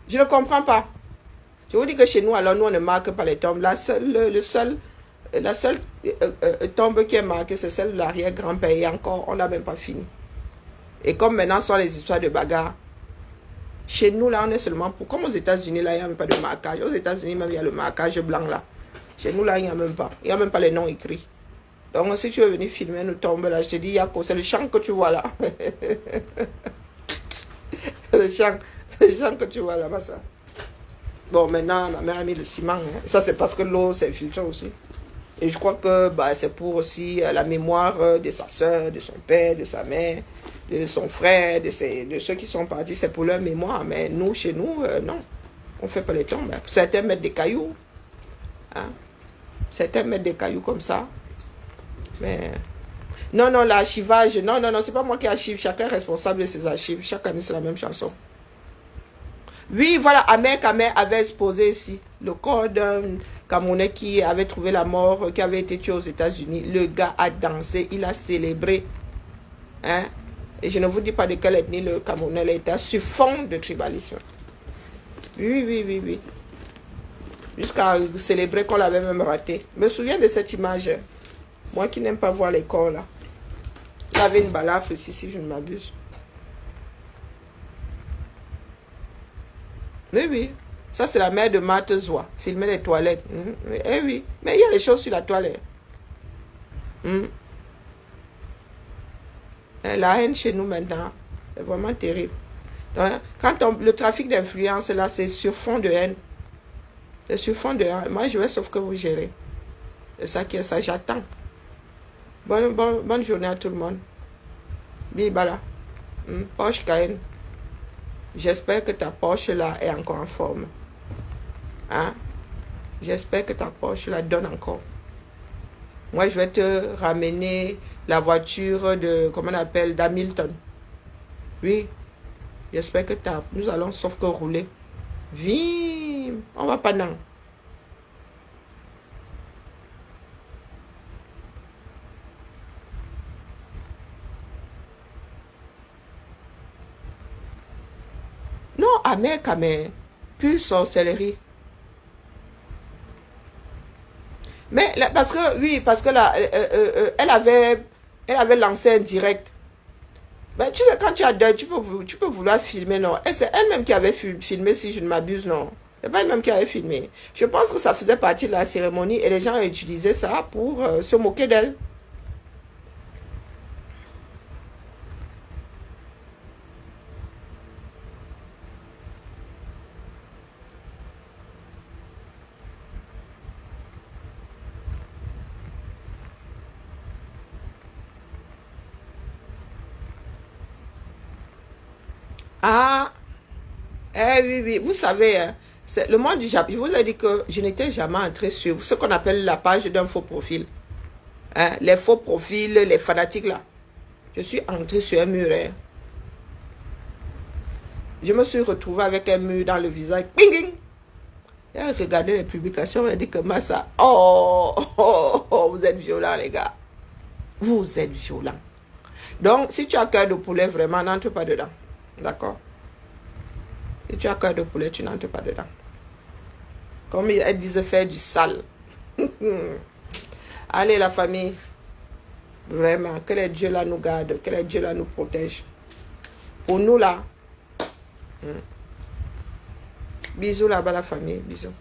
Je ne comprends pas. Je vous dis que chez nous, alors nous, on ne marque pas les tombes. La seule tombe qui est marquée, c'est celle de l'arrière-grand-père. Et encore, on n'a même pas fini. Et comme maintenant, ce sont les histoires de bagarre. Chez nous, là, on est seulement pour... Comme aux États-Unis, là, il n'y a même pas de marquage. Aux États-Unis, même, il y a le marquage blanc, là. Chez nous, là, il n'y a même pas. Il n'y a même pas les noms écrits. Donc, si tu veux venir filmer une tombe, là, je te dis, Yako, c'est le champ que tu vois, là. le champ que tu vois, là, ça. Bon, maintenant, ma mère a mis le ciment. Hein. Ça, c'est parce que l'eau s'est infiltrée aussi. Et je crois que c'est pour aussi la mémoire de sa soeur, de son père, de sa mère, de son frère, de ceux qui sont partis. C'est pour leur mémoire. Mais nous, chez nous, non. On ne fait pas les tombes. Certains mettent des cailloux. Hein. Certains mettent des cailloux comme ça. Mais... Non, l'archivage. Non, c'est pas moi qui archive. Chacun est responsable de ses archives. Chaque année, c'est la même chanson. Oui, voilà, Ahmed Kamer avait exposé ici le corps d'un Camerounais qui avait trouvé la mort, qui avait été tué aux États-Unis. Le gars a dansé, il a célébré. Hein? Et je ne vous dis pas de quelle ethnie le Camerounais était sur fond de tribalisme. Oui, oui, oui, oui. Jusqu'à célébrer qu'on l'avait même raté. Je me souviens de cette image. Moi qui n'aime pas voir les corps là. Il avait une balafre ici, si je ne m'abuse. Mais oui, ça c'est la mère de Marthe Zoua. Filmer les toilettes. Eh oui, mais il y a les choses sur la toilette. La haine chez nous maintenant, c'est vraiment terrible. Donc, quand le trafic d'influence là, c'est sur fond de haine. C'est sur fond de haine. Moi je vais sauf que vous gérez. C'est ça qui est ça, j'attends. Bonne journée à tout le monde. Bibala. Porsche Cayenne. J'espère que ta Porsche là est encore en forme. Hein? J'espère que ta Porsche la donne encore. Moi, je vais te ramener la voiture de, comment on appelle, d'Hamilton. Oui. J'espère que nous allons sauf que rouler. Vim. On va pas non. Non, Ahmed Kamer. Plus sorcellerie. Mais parce que, oui, parce que là, elle avait lancé un direct. Ben, tu sais, quand tu as deuil, tu peux vouloir filmer, non. Et c'est elle-même qui avait filmé, si je ne m'abuse, non. C'est pas elle-même qui avait filmé. Je pense que ça faisait partie de la cérémonie et les gens utilisaient ça pour se moquer d'elle. Ah, oui, oui, vous savez, hein, c'est le monde du Japon. Je vous ai dit que je n'étais jamais entré sur ce qu'on appelle la page d'un faux profil. Hein, les faux profils, les fanatiques là. Je suis entré sur un mur. Hein. Je me suis retrouvé avec un mur dans le visage. Ping, ping. J'ai regardé les publications et dit que Massa, vous êtes violents les gars. Vous êtes violents. Donc, si tu as cœur de poulet, vraiment, n'entre pas dedans. D'accord? Si tu as cœur de poulet, tu n'entres pas dedans. Comme elle disait, faire du sale. Allez, la famille. Vraiment, que les dieux là nous gardent, que les dieux là nous protègent. Pour nous là. Bisous là-bas, la famille. Bisous.